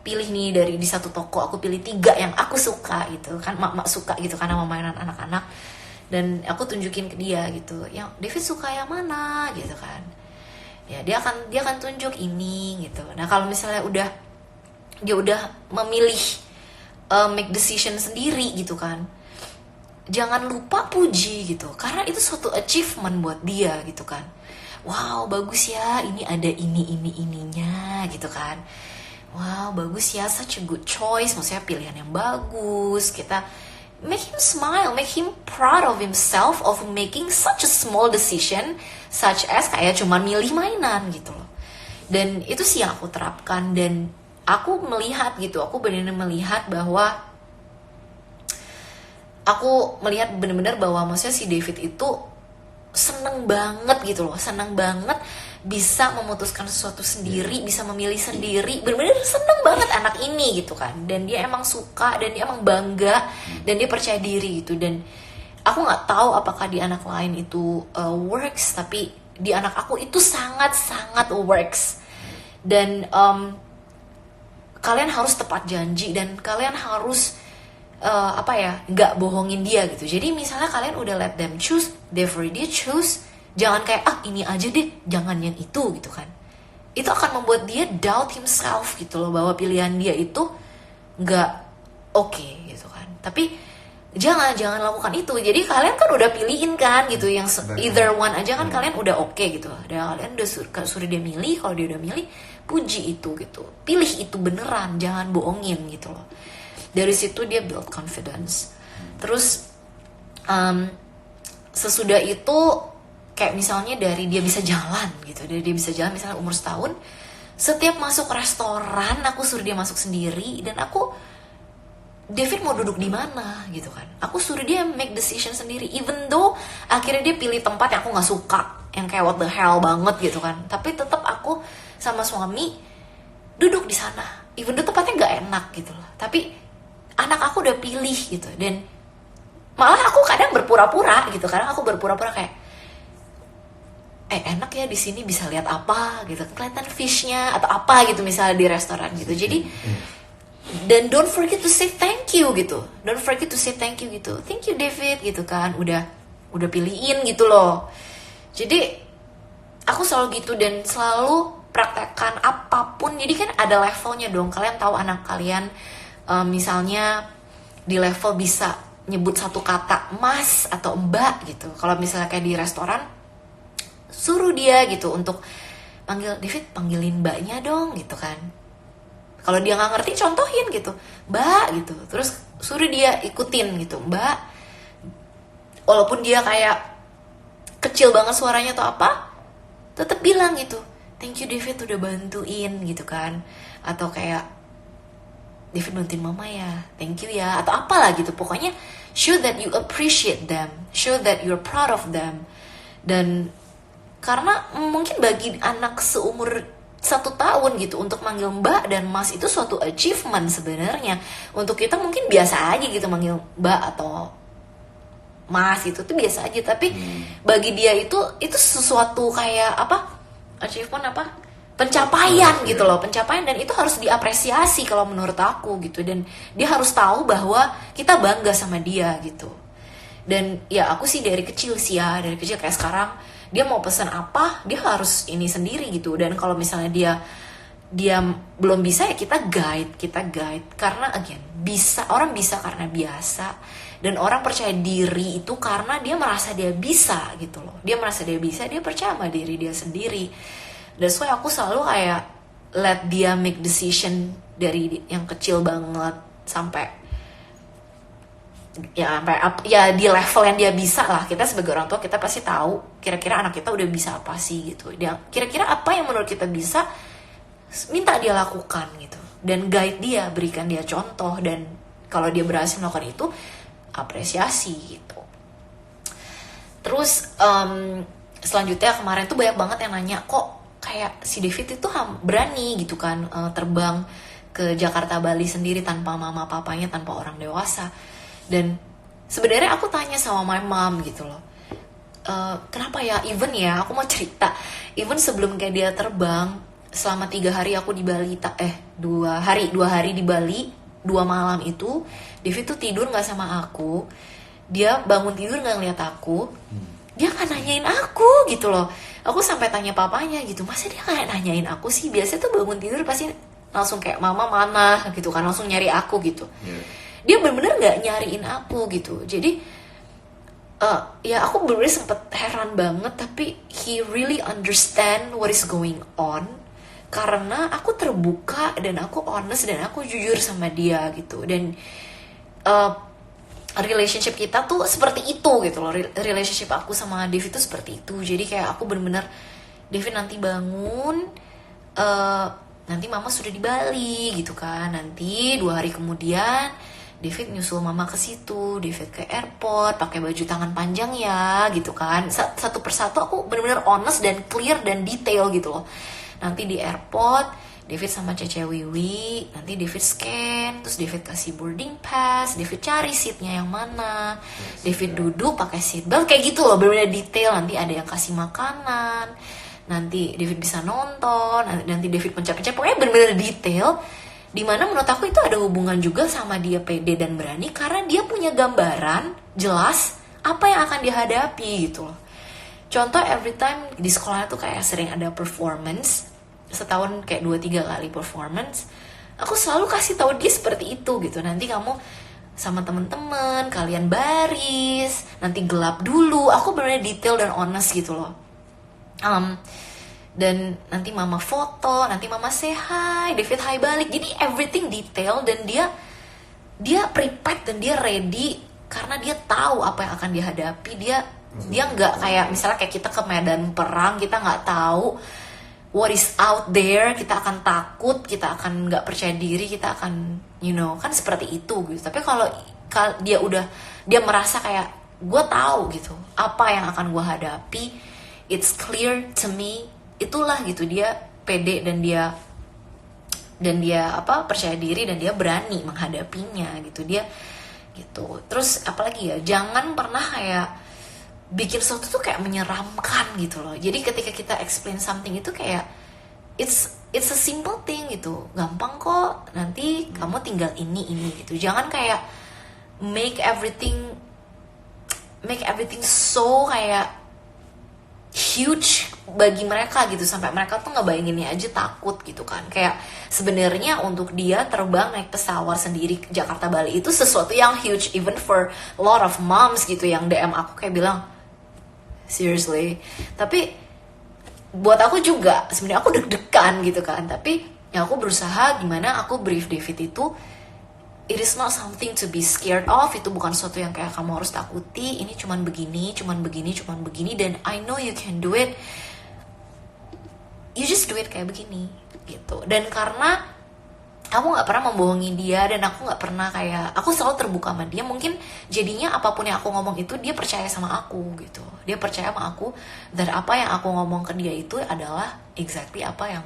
pilih nih dari di satu toko, aku pilih 3 yang aku suka gitu kan, mak suka gitu kan sama mainan anak-anak, dan aku tunjukin ke dia gitu, yang David suka yang mana gitu kan. Ya dia akan tunjuk ini gitu. Nah kalau misalnya dia udah memilih make decision sendiri gitu kan, jangan lupa puji gitu, karena itu suatu achievement buat dia gitu kan. Wow bagus ya, ini ada ininya gitu kan. Wow bagus ya, such a good choice, maksudnya pilihan yang bagus. Kita make him smile, make him proud of himself of making such a small decision, such as kayak cuma milih mainan gitu loh. Dan itu sih yang aku terapkan, dan aku melihat gitu, aku benar-benar melihat bahwa maksudnya si David itu seneng banget gitu loh, seneng banget bisa memutuskan sesuatu sendiri, bisa memilih sendiri, benar-benar seneng banget anak ini gitu kan. Dan dia emang suka, dan dia emang bangga, dan dia percaya diri gitu. Dan aku nggak tahu apakah di anak lain itu works, tapi di anak aku itu sangat-sangat works. Dan kalian harus tepat janji, dan kalian harus nggak bohongin dia gitu. Jadi misalnya kalian udah let them choose, they've already choose, jangan kayak ini aja deh, jangan yang itu gitu kan. Itu akan membuat dia doubt himself gitu loh, bahwa pilihan dia itu nggak oke gitu kan. Tapi jangan lakukan itu. Jadi kalian kan udah pilihin kan gitu, yang either one aja kan kalian udah oke gitu, kalian udah suruh dia milih. Kalau dia udah milih, puji itu gitu, pilih itu beneran, jangan bohongin gitu loh. Dari situ dia build confidence. Terus sesudah itu kayak misalnya dari dia bisa jalan gitu, dari dia bisa jalan misalnya umur setahun, setiap masuk restoran aku suruh dia masuk sendiri, dan David mau duduk di mana gitu kan, aku suruh dia make decision sendiri, even though akhirnya dia pilih tempat yang aku nggak suka, yang kayak what the hell banget gitu kan, tapi tetap aku sama suami duduk di sana, even though tempatnya nggak enak gitu loh, tapi anak aku udah pilih gitu. Dan malah aku kadang berpura-pura gitu, kadang aku berpura-pura kayak enak ya di sini, bisa lihat apa gitu, kelihatan fishnya atau apa gitu misalnya di restoran gitu. Jadi dan don't forget to say thank you gitu, don't forget to say thank you gitu, thank you David gitu kan, udah pilihin gitu loh. Jadi aku selalu gitu, dan selalu praktekkan apapun. Jadi kan ada levelnya dong, kalian tahu anak kalian misalnya di level bisa nyebut satu kata mas atau mbak gitu. Kalau misalnya kayak di restoran, suruh dia gitu untuk panggil David, panggilin mbaknya dong gitu kan. Kalau dia nggak ngerti, contohin gitu, mbak gitu, terus suruh dia ikutin gitu, mbak. Walaupun dia kayak kecil banget suaranya atau apa, tetap bilang gitu, thank you David udah bantuin gitu kan. Atau kayak, David bantuin mama ya, thank you ya, atau apalah gitu. Pokoknya show that you appreciate them, show that you're proud of them. Dan karena mungkin bagi anak seumur 1 tahun gitu, untuk manggil mbak dan mas itu suatu achievement sebenarnya. Untuk kita mungkin biasa aja gitu manggil mbak atau mas, itu tuh biasa aja, tapi bagi dia itu sesuatu kayak apa, achievement apa, pencapaian gitu loh, pencapaian. Dan itu harus diapresiasi kalau menurut aku gitu. Dan dia harus tahu bahwa kita bangga sama dia gitu. Dan ya aku sih dari kecil kayak sekarang dia mau pesan apa, dia harus ini sendiri gitu. Dan kalau misalnya dia belum bisa, ya kita guide. Karena again, orang bisa karena biasa, dan orang percaya diri itu karena dia merasa dia bisa gitu loh. Dia merasa dia bisa, dia percaya sama diri dia sendiri. That's why aku selalu kayak let dia make decision dari yang kecil banget sampai di level yang dia bisa lah. Kita sebagai orang tua, kita pasti tahu kira-kira anak kita udah bisa apa sih gitu. Dia kira-kira apa yang menurut kita bisa, minta dia lakukan gitu. Dan guide dia, berikan dia contoh. Dan kalau dia berhasil melakukan itu, apresiasi gitu. Terus selanjutnya kemarin tuh banyak banget yang nanya, kok kayak si David itu berani gitu kan terbang ke Jakarta Bali sendiri tanpa mama papanya, tanpa orang dewasa. Dan sebenarnya aku tanya sama my mom gitu loh, kenapa ya, even ya aku mau cerita, even sebelum kayak dia terbang, selama 3 hari aku di Bali, 2 hari di Bali, 2 malam itu David tuh tidur gak sama aku. Dia bangun tidur gak ngeliat aku, dia gak nanyain aku gitu loh. Aku sampai tanya papanya gitu, masa dia gak nanyain aku sih? Biasanya tuh bangun tidur pasti langsung kayak mama mana gitu kan, langsung nyari aku gitu. Dia bener-bener gak nyariin aku gitu. Jadi ya aku bener-bener sempet heran banget, tapi he really understand what is going on, karena aku terbuka dan aku honest dan aku jujur sama dia gitu. Dan relationship kita tuh seperti itu gitu loh. Relationship aku sama David tuh seperti itu. Jadi kayak aku bener-bener, David nanti bangun, nanti mama sudah di Bali gitu kan. Nanti 2 hari kemudian David nyusul mama ke situ, David ke airport, pakai baju tangan panjang ya gitu kan. Satu persatu aku bener-bener honest dan clear dan detail gitu loh. Nanti di airport, David sama Cece Wiwi, nanti David scan, terus David kasih boarding pass, David cari seatnya yang mana, David duduk pakai seatbelt, kayak gitu loh, bener-bener detail. Nanti ada yang kasih makanan, nanti David bisa nonton, nanti David pencet-pencet, pokoknya bener-bener detail. Dimana menurut aku itu ada hubungan juga sama dia pede dan berani, karena dia punya gambaran jelas apa yang akan dihadapi gitu loh. Contoh, every time di sekolah tuh kayak sering ada performance, setahun kayak 2-3 kali performance, aku selalu kasih tahu dia seperti itu gitu. Nanti kamu sama temen-temen, kalian baris, nanti gelap dulu. Aku bener-bener detail dan honest gitu loh. Dan nanti mama foto, nanti mama say hi, David hi balik. Jadi everything detail, dan dia prepared dan dia ready karena dia tahu apa yang akan dihadapi. Dia nggak kayak misalnya kayak kita ke medan perang, kita nggak tahu what is out there, kita akan takut, kita akan nggak percaya diri, kita akan kan seperti itu gitu. Tapi kalau dia merasa kayak gue tahu gitu apa yang akan gue hadapi, it's clear to me, itulah gitu, dia pede dan dia percaya diri dan dia berani menghadapinya gitu. Dia gitu. Terus apalagi ya, jangan pernah kayak bikin sesuatu tuh kayak menyeramkan gitu loh. Jadi ketika kita explain something itu kayak it's a simple thing gitu, gampang kok, nanti kamu tinggal ini gitu. Jangan kayak make everything so kayak huge bagi mereka gitu, sampai mereka tuh ngebayanginnya aja takut gitu kan. Kayak sebenarnya untuk dia terbang naik pesawat sendiri Jakarta Bali itu sesuatu yang huge, even for a lot of moms gitu yang DM aku kayak bilang seriously. Tapi buat aku juga sebenarnya aku deg-degan gitu kan, tapi ya aku berusaha gimana aku brief David itu, it is not something to be scared of. Itu bukan sesuatu yang kayak kamu harus takuti. Ini cuman begini, dan I know you can do it. You just do it kayak begini gitu. Dan karena aku nggak pernah membohongi dia, dan aku nggak pernah kayak, aku selalu terbuka sama dia. Mungkin jadinya apapun yang aku ngomong itu dia percaya sama aku gitu. Dia percaya sama aku, dan apa yang aku ngomong ke dia itu adalah exactly apa yang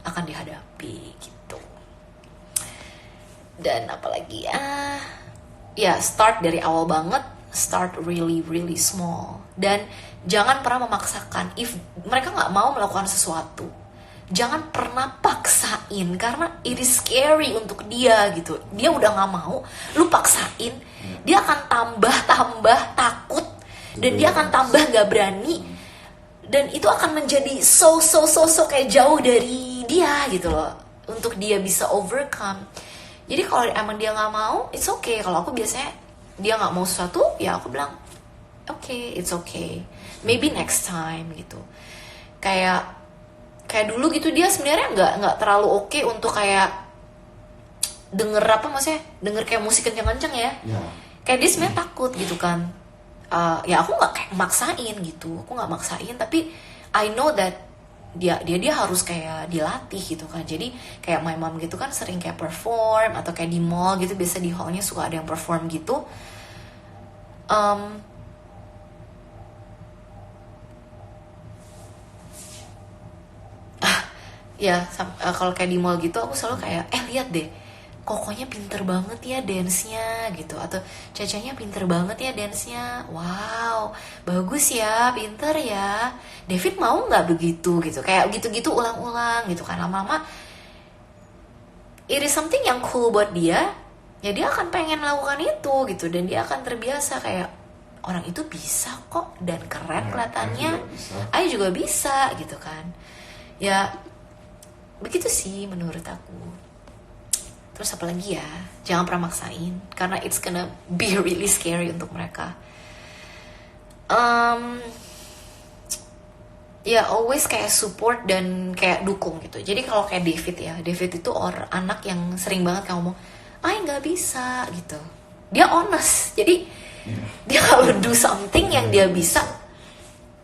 akan dihadapi gitu. Dan apalagi ya start dari awal banget, start really really small, dan jangan pernah memaksakan. If mereka nggak mau melakukan sesuatu, jangan pernah paksain, karena it is scary untuk dia gitu. Dia udah nggak mau, lu paksain, dia akan tambah takut, dan dia akan tambah nggak berani, dan itu akan menjadi so kayak jauh dari dia gitu loh, untuk dia bisa overcome. Jadi kalau emang dia nggak mau, it's okay. Kalau aku biasanya dia nggak mau sesuatu, ya aku bilang okay, it's okay, maybe next time gitu. Kayak dulu gitu, dia sebenarnya nggak terlalu oke untuk kayak denger denger kayak musik kenceng-kenceng ya. Kayak dia sebenarnya takut gitu kan. Ya aku nggak kayak maksain gitu, aku nggak maksain, tapi I know that dia harus kayak dilatih gitu kan. Jadi kayak my mom gitu kan sering kayak perform, atau kayak di mall gitu, biasa di hallnya suka ada yang perform gitu. Ya kalau kayak di mall gitu aku selalu kayak lihat deh, Kokonya pinter banget ya dance-nya gitu, atau Cacanya pinter banget ya dance-nya, wow bagus ya, pinter ya, David mau nggak begitu gitu. Kayak gitu-gitu ulang-ulang gitu kan. Lama-lama it is something yang cool buat dia, ya dia akan pengen melakukan itu gitu, dan dia akan terbiasa kayak orang itu bisa kok dan keren kelihatannya, Ayo juga bisa gitu kan. Ya begitu sih menurut aku. Terus apa lagi ya, jangan pernah maksain, karena it's gonna be really scary untuk mereka. Ya always kayak support dan kayak dukung gitu. Jadi kalau kayak David itu anak yang sering banget kayak ngomong, nggak bisa gitu. Dia honest, jadi dia kalau do something yang dia bisa,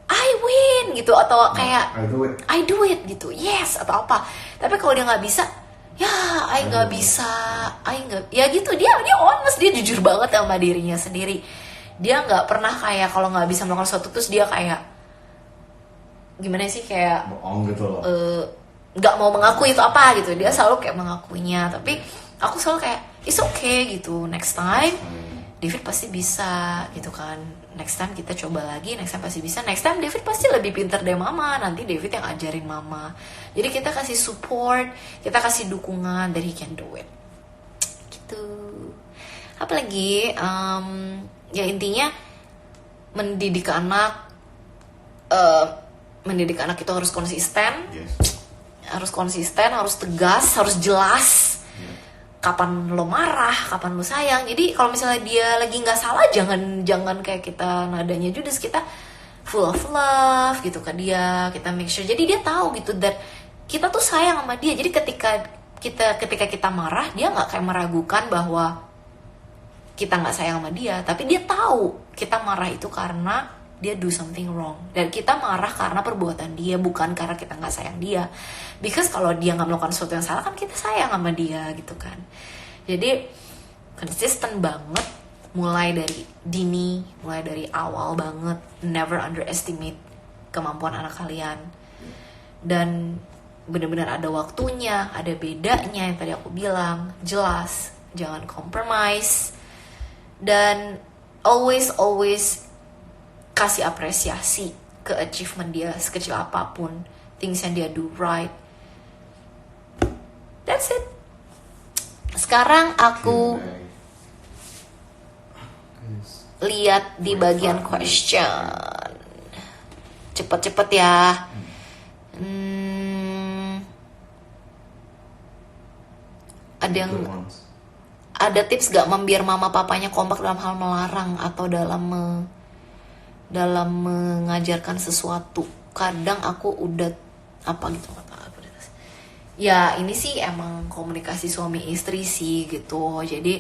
I win gitu, atau kayak I do it gitu, yes atau apa. Tapi kalau dia nggak bisa, ya I nggak bisa, ya gitu. Dia honest, dia jujur banget sama dirinya sendiri. Dia nggak pernah kayak kalau nggak bisa melakukan sesuatu terus dia kayak gimana sih, kayak bohong gitu loh, nggak mau mengakui itu apa gitu. Dia selalu kayak mengakuinya. Tapi aku selalu kayak it's okay gitu, next time David pasti bisa gitu kan. Next time kita coba lagi, next time pasti bisa. Next time David pasti lebih pintar dari mama, nanti David yang ajarin mama. Jadi kita kasih support, kita kasih dukungan, that he can do it gitu. Apalagi ya intinya mendidik anak itu harus konsisten. Harus konsisten, harus tegas, harus jelas. kapan lo marah, kapan lo sayang. Jadi kalau misalnya dia lagi nggak salah, jangan kayak kita nadanya Judas, kita full of love gitu ke dia, kita make sure jadi dia tahu gitu that kita tuh sayang sama dia. Jadi ketika kita marah, dia nggak kayak meragukan bahwa kita nggak sayang sama dia, tapi dia tahu kita marah itu karena dia do something wrong, dan kita marah karena perbuatan dia, bukan karena kita nggak sayang dia. Because kalau dia nggak melakukan sesuatu yang salah, kan kita sayang sama dia gitu kan. Jadi konsisten banget, mulai dari dini, mulai dari awal banget. Never underestimate kemampuan anak kalian, dan benar-benar ada waktunya, ada bedanya yang tadi aku bilang, jelas, jangan compromise, dan always kasih apresiasi ke achievement dia sekecil apapun, things yang dia do right. That's it. Sekarang aku lihat di bagian question. Cepet-cepet ya. Ada tips gak membiar mama papanya kompak dalam hal melarang atau dalam mengajarkan sesuatu? Kadang aku udah ya ini sih emang komunikasi suami istri sih gitu. Jadi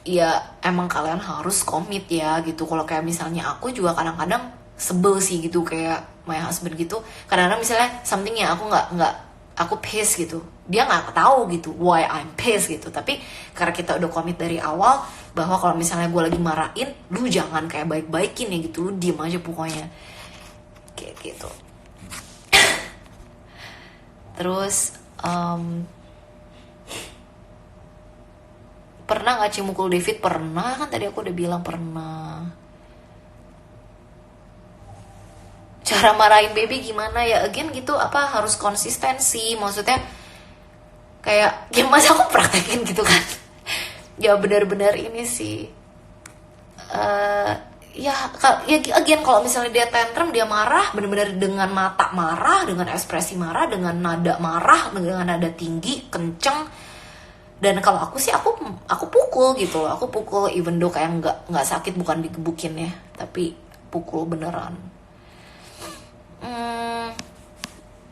ya emang kalian harus komit ya gitu. Kalau kayak misalnya aku juga kadang-kadang sebel sih gitu, kayak my husband gitu. Kadang-kadang misalnya something yang aku pissed gitu, dia nggak tahu gitu why I'm pissed gitu. Tapi karena kita udah komit dari awal bahwa kalau misalnya gue lagi marahin, lu jangan kayak baik-baikin ya gitu, lu diem aja pokoknya kayak gitu. Terus pernah nggak Ci mukul David? Pernah, kan tadi aku udah bilang pernah. Cara marahin baby gimana ya? Again gitu, harus konsistensi. Maksudnya kayak ya masa aku praktekin gitu kan. Ya benar-benar ini sih. Ya again kalau misalnya dia tantrum, dia marah, benar-benar dengan mata marah, dengan ekspresi marah, dengan nada marah, dengan nada tinggi, kenceng. Dan kalau aku sih aku pukul gitu loh. Aku pukul even though kayak nggak sakit, bukan digebukin ya, tapi pukul beneran.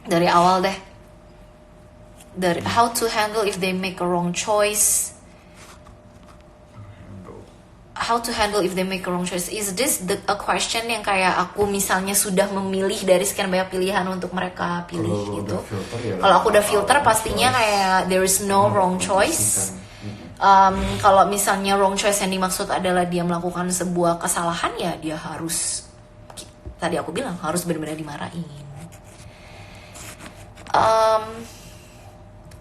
Dari awal deh, dari how to handle if they make a wrong choice. How to handle if they make a wrong choice? Is this a question yang kayak aku misalnya sudah memilih dari sekian banyak pilihan untuk mereka pilih gitu? Kalau aku udah filter, pastinya kayak there is no wrong choice. Kalau misalnya wrong choice yang dimaksud adalah dia melakukan sebuah kesalahan, ya dia harus, tadi aku bilang, harus benar-benar dimarahin.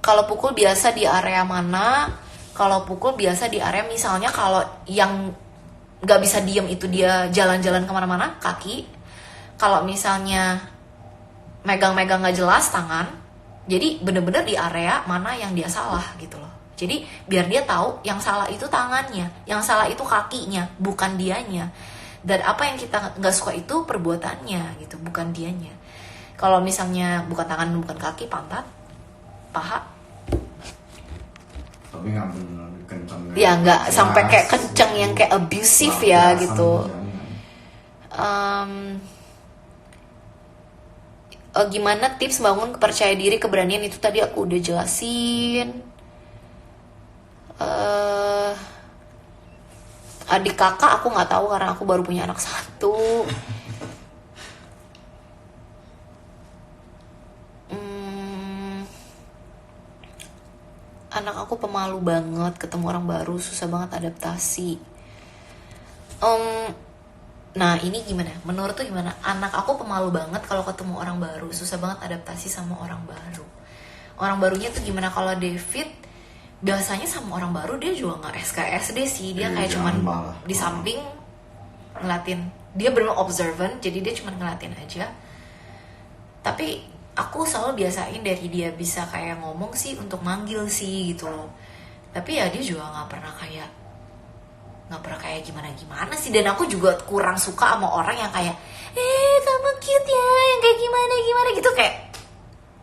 Kalau pukul biasa di area mana? Kalau pukul biasa di area, misalnya kalau yang gak bisa diem itu dia jalan-jalan kemana-mana, kaki. Kalau misalnya megang-megang gak jelas, tangan. Jadi bener-bener di area mana yang dia salah gitu loh. Jadi biar dia tahu yang salah itu tangannya, yang salah itu kakinya, bukan dianya. Dan apa yang kita gak suka itu perbuatannya gitu, bukan dianya. Kalau misalnya bukan tangan, bukan kaki, pantat, paha, tapi nggak benar kenceng ya nggak sampai kayak kenceng yang kayak abusive ya gitu. Gimana tips bangun kepercayaan diri, keberanian? Itu tadi aku udah jelasin. Adik kakak aku nggak tahu karena aku baru punya anak satu. Anak aku pemalu banget, ketemu orang baru susah banget adaptasi. Nah ini gimana? Menurut tuh gimana? Anak aku pemalu banget kalau ketemu orang baru, susah banget adaptasi sama orang baru. Orang barunya tuh gimana? Kalau David biasanya sama orang baru dia juga nggak SKSD sih, dia kayak cuman di samping ngeliatin. Dia benar observant, jadi dia cuman ngeliatin aja. Tapi aku selalu biasain dari dia bisa kayak ngomong sih untuk manggil sih gitu loh. Tapi ya dia juga nggak pernah kayak gimana sih. Dan aku juga kurang suka sama orang yang kayak kamu cute ya, yang kayak gimana gitu. Kayak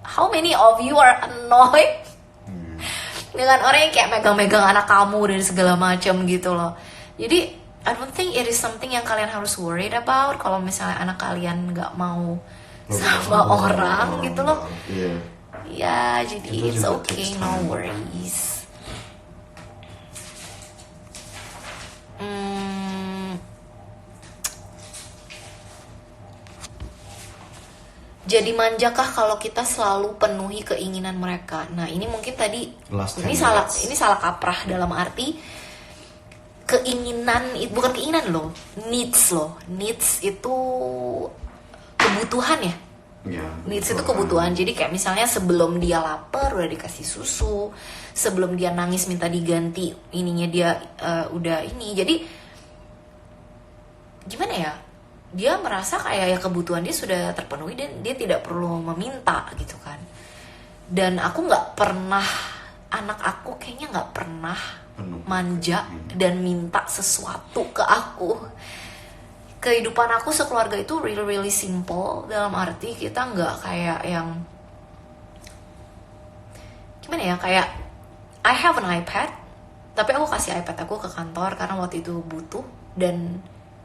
how many of you are annoyed dengan orang yang kayak megang-megang anak kamu dan segala macam gitu loh. Jadi I don't think it is something yang kalian harus worried about kalau misalnya anak kalian nggak mau sama orang gitu loh. Iya. Ya, jadi Itu it's juga okay, takes no time. worries. Jadi manjakah kalau kita selalu penuhi keinginan mereka? Nah, ini mungkin tadi Last ini 10 salah minutes. ini salah kaprah dalam arti keinginan bukan keinginan loh, needs loh. Needs itu kebutuhan ya. Ya, Needs itu kebutuhan. Jadi kayak misalnya sebelum dia lapar udah dikasih susu, sebelum dia nangis minta diganti ininya dia udah ini. Jadi gimana ya? Dia merasa kayak ya kebutuhan dia sudah terpenuhi dan dia tidak perlu meminta gitu kan. Dan aku nggak pernah, anak aku kayaknya nggak pernah Penuh. manja dan minta sesuatu ke aku. Kehidupan aku sekeluarga itu really simple, dalam arti kita nggak kayak yang gimana ya, kayak I have an iPad tapi aku kasih iPad aku ke kantor karena waktu itu butuh, dan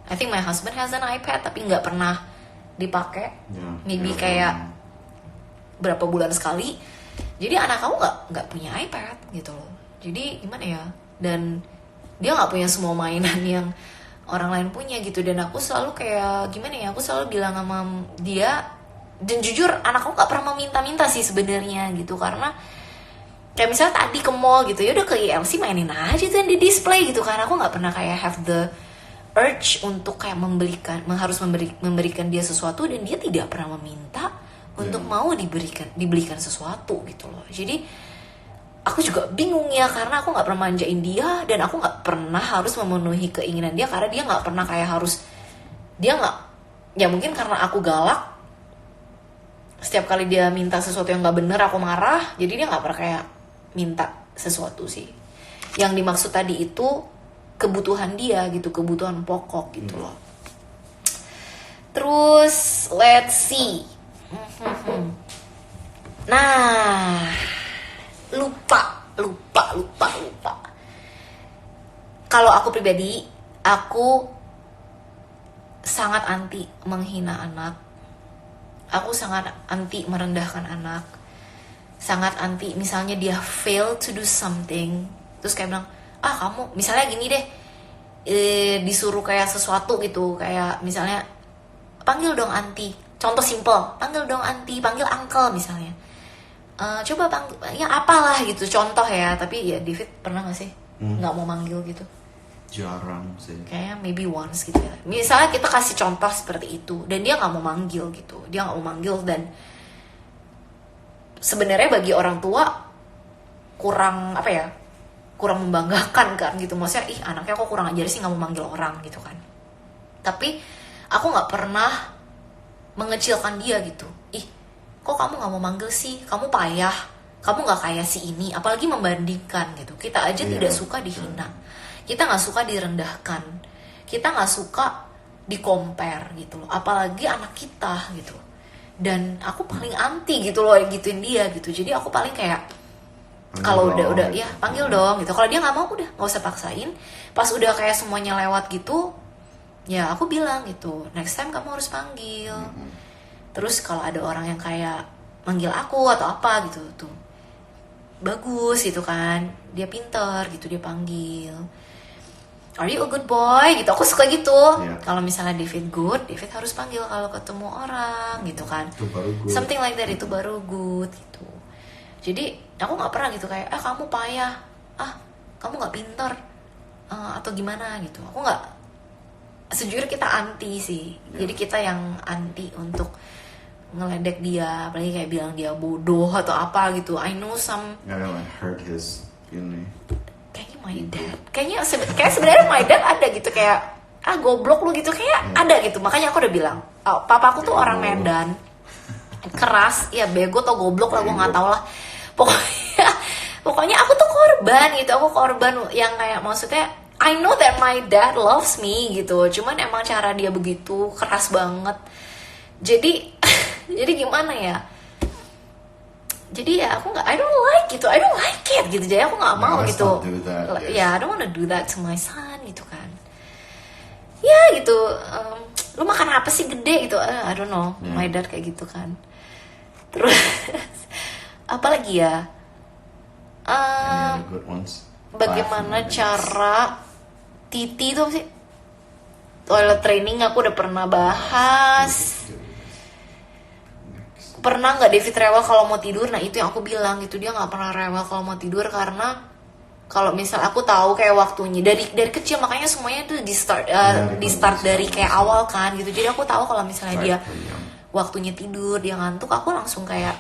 I think my husband has an iPad tapi nggak pernah dipakai, Ya, maybe ya, kayak berapa bulan sekali. Jadi anak kamu nggak punya iPad gitu loh. Jadi gimana ya, dan dia nggak punya semua mainan yang orang lain punya gitu. Dan aku selalu kayak gimana ya, aku selalu bilang sama dia, dan jujur anakku nggak pernah meminta-minta sih sebenarnya gitu, karena kayak misalnya tadi ke mall gitu, ya udah ke ILC mainin aja tuh yang di display gitu kan. Aku nggak pernah kayak have the urge untuk kayak memberikan dia sesuatu, dan dia tidak pernah meminta untuk mau dibelikan sesuatu gitu loh. Jadi aku juga bingung ya, karena aku nggak pernah manjain dia, dan aku nggak pernah harus memenuhi keinginan dia, karena dia nggak pernah kayak harus, dia nggak, ya mungkin karena aku galak, setiap kali dia minta sesuatu yang nggak bener aku marah, jadi dia nggak pernah kayak minta sesuatu sih. Yang dimaksud tadi itu kebutuhan dia gitu, kebutuhan pokok gitu loh. Terus let's see. Nah, lupa. Kalau aku pribadi, aku sangat anti menghina anak. Aku sangat anti merendahkan anak. Sangat anti misalnya dia fail to do something, terus kayak bilang, kamu misalnya gini deh, disuruh kayak sesuatu gitu, kayak misalnya panggil dong anti, contoh simple, panggil dong anti, panggil uncle misalnya, coba panggil ya apalah gitu, contoh ya. Tapi ya David pernah gak sih nggak mau manggil gitu? jarang sih. Kayaknya maybe once gitu ya. Misalnya kita kasih contoh seperti itu dan dia nggak mau manggil gitu, dia nggak mau manggil, dan sebenarnya bagi orang tua kurang apa ya, kurang membanggakan kan gitu. Maksudnya anaknya kok kurang ajar sih nggak mau manggil orang gitu kan. Tapi aku nggak pernah mengecilkan dia gitu. Kok kamu nggak mau manggil sih, kamu payah, kamu nggak kayak si ini. Apalagi membandingkan gitu. Kita aja tidak suka dihina, kita nggak suka direndahkan, kita nggak suka di-compare gitu loh, apalagi anak kita gitu. Dan aku paling anti gitu loh gituin dia gitu. Jadi aku paling kayak kalau udah ya panggil dong gitu. Kalau dia nggak mau udah nggak usah paksain. Pas udah kayak semuanya lewat gitu, ya aku bilang gitu, next time kamu harus panggil. Terus kalau ada orang yang kayak manggil aku atau apa gitu tuh bagus gitu kan, dia pinter gitu, dia panggil, are you a good boy gitu. Aku suka gitu. Kalau misalnya David good, David harus panggil kalau ketemu orang gitu kan. Itu baru good. Something like that, itu baru good gitu. Jadi aku nggak pernah gitu kayak kamu payah, kamu nggak pintar, atau gimana gitu. Aku nggak, sejujurnya kita anti sih. Jadi kita yang anti untuk ngeledek dia, apalagi kayak bilang dia bodoh atau apa gitu. I know some like hurt his feeling. Kayaknya my dad, kayak sebenarnya my dad ada gitu kayak goblok lu gitu, kayak ada gitu. Makanya aku udah bilang, papaku tuh orang Medan, keras ya, bego atau goblok lah, gue nggak tahu lah. Pokoknya aku tuh korban gitu, aku korban yang kayak maksudnya I know that my dad loves me gitu, cuman emang cara dia begitu keras banget. Jadi jadi gimana ya, Jadi ya aku nggak, I don't like it gitu. Jadi aku nggak mau let's gitu. not do that, yes. Ya, I don't wanna do that to my son gitu kan. Ya gitu, lu makan apa sih gede gitu? I don't know, my dad kayak gitu kan. Terus apalagi ya? Any other good ones? Bagaimana Laugh, cara Titi itu apa sih? Toilet training aku udah pernah bahas. Pernah nggak David rewel kalau mau tidur? Nah itu yang aku bilang gitu, dia nggak pernah rewel kalau mau tidur karena kalau misal aku tahu kayak waktunya dari kecil, makanya semuanya tuh di start dari kayak awal kan gitu. Jadi aku tahu kalau misalnya dia waktunya tidur, dia ngantuk, aku langsung kayak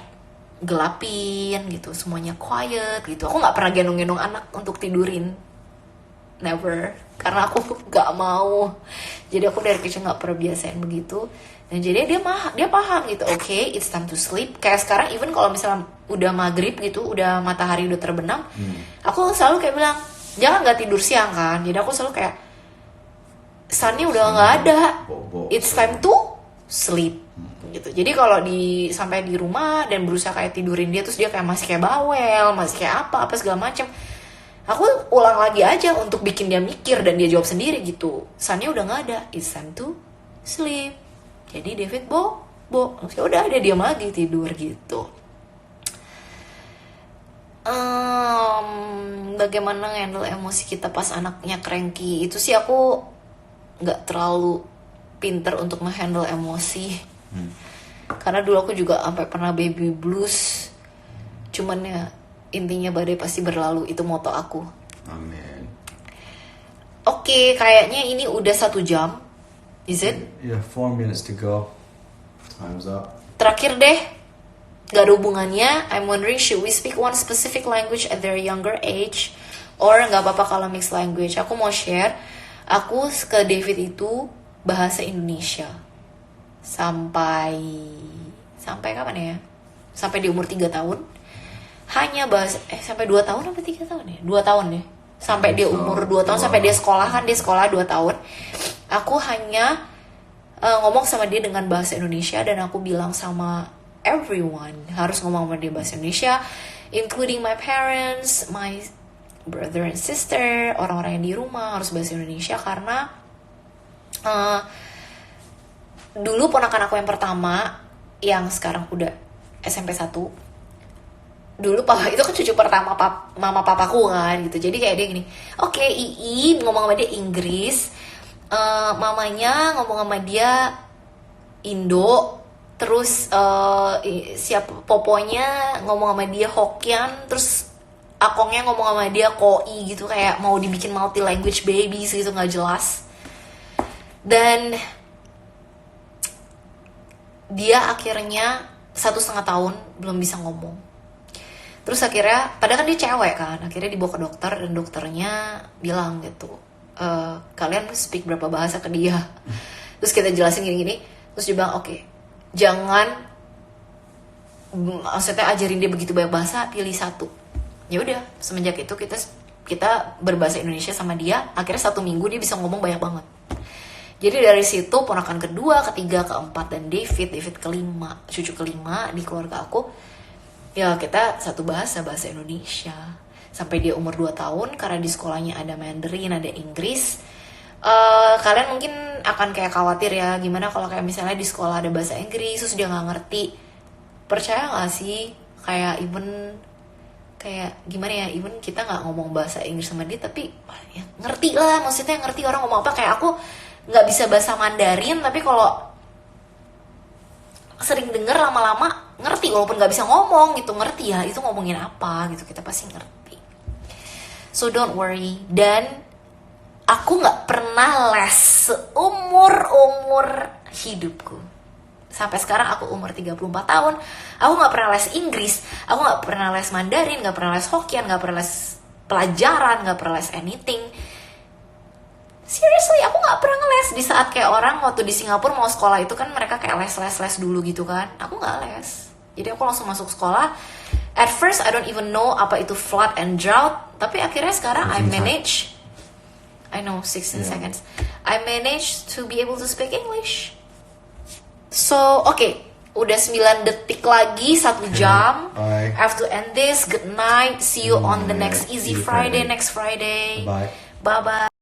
gelapin gitu, semuanya quiet gitu. Aku nggak pernah gendong-gendong anak untuk tidurin, never, karena aku nggak mau. Jadi aku dari kecil nggak pernah biasain begitu. Dan jadi dia paham gitu, okay, it's time to sleep. Kayak sekarang even kalau misalnya udah maghrib gitu, udah matahari udah terbenam, aku selalu kayak bilang, jangan nggak tidur siang kan. Jadi aku selalu kayak, sunnya udah nggak ada, it's time to sleep gitu. Jadi kalau sampai di rumah dan berusaha kayak tidurin dia, terus dia kayak masih kayak bawel, masih kayak apa segala macem, aku ulang lagi aja untuk bikin dia mikir dan dia jawab sendiri gitu. Sunnya udah nggak ada, it's time to sleep. Jadi David ya udah dia diam lagi tidur gitu. Bagaimana handle emosi kita pas anaknya cranky, itu sih aku nggak terlalu pinter untuk menghandle emosi. Karena dulu aku juga sampai pernah baby blues. Cuman ya intinya badai pasti berlalu, itu moto aku. Amin. Oke, kayaknya ini udah 1 jam. Is it? Yeah, 4 minutes to go. Time's up. Terakhir deh, gak ada hubungannya. I'm wondering, should we speak one specific language at their younger age? Or gak apa-apa kalau mixed language? Aku mau share, aku ke David itu bahasa Indonesia. Sampai kapan ya? Sampai di umur 3 tahun. Hanya bahasa, sampai 2 tahun apa 3 tahun ya? 2 tahun ya? Sampai dia umur 2 tahun, sampai dia sekolah 2 tahun. Aku hanya ngomong sama dia dengan bahasa Indonesia, dan aku bilang sama everyone harus ngomong sama dia bahasa Indonesia, including my parents, my brother and sister, orang-orang yang di rumah harus bahasa Indonesia. Karena dulu ponakan aku yang pertama, yang sekarang udah SMP 1, dulu papa itu kan cucu pertama mama papaku kan gitu. Jadi kayak dia gini, oke, Ii ngomong sama dia Inggris, mamanya ngomong sama dia Indo, terus poponya ngomong sama dia Hokkien, terus akongnya ngomong sama dia Koi gitu, kayak mau dibikin multi language babies gitu, nggak jelas. Dan dia akhirnya 1,5 tahun belum bisa ngomong. Terus akhirnya, padahal kan dia cewek kan, akhirnya dibawa ke dokter, dan dokternya bilang gitu, kalian speak berapa bahasa ke dia. Terus kita jelasin gini-gini, terus dia bilang oke, jangan, maksudnya ajarin dia begitu banyak bahasa, pilih 1. Ya udah, semenjak itu kita berbahasa Indonesia sama dia. Akhirnya 1 minggu dia bisa ngomong banyak banget. Jadi dari situ ponakan kedua, ketiga, keempat, dan David kelima, cucu kelima di keluarga aku, ya kita satu bahasa Indonesia. Sampai dia umur 2 tahun, karena di sekolahnya ada Mandarin, ada Inggris. Kalian mungkin akan kayak khawatir ya, gimana kalau kayak misalnya di sekolah ada bahasa Inggris, terus dia gak ngerti. Percaya gak sih, kayak gimana ya, even kita gak ngomong bahasa Inggris sama dia, tapi ya, ngerti lah, maksudnya ngerti orang ngomong apa. Kayak aku gak bisa bahasa Mandarin, tapi kalau sering denger lama-lama ngerti, walaupun gak bisa ngomong gitu, ngerti ya itu ngomongin apa gitu, kita pasti ngerti. So don't worry. Dan aku gak pernah les seumur hidupku. Sampai sekarang aku umur 34 tahun, aku gak pernah les Inggris, aku gak pernah les Mandarin, gak pernah les Hokkien, gak pernah les pelajaran, gak pernah les anything. Seriously, aku gak pernah ngeles. Di saat kayak orang waktu di Singapura mau sekolah itu kan mereka kayak les dulu gitu kan. Aku gak les. Jadi aku langsung masuk sekolah. At first I don't even know apa itu flood and drought. Tapi akhirnya sekarang I manage. I know, 16 seconds. I manage to be able to speak English. So, okay. Udah 9 detik lagi, 1 jam. Bye. I have to end this. Good night. See you on the next See Easy you Friday Friday. next Friday. Bye. Bye bye.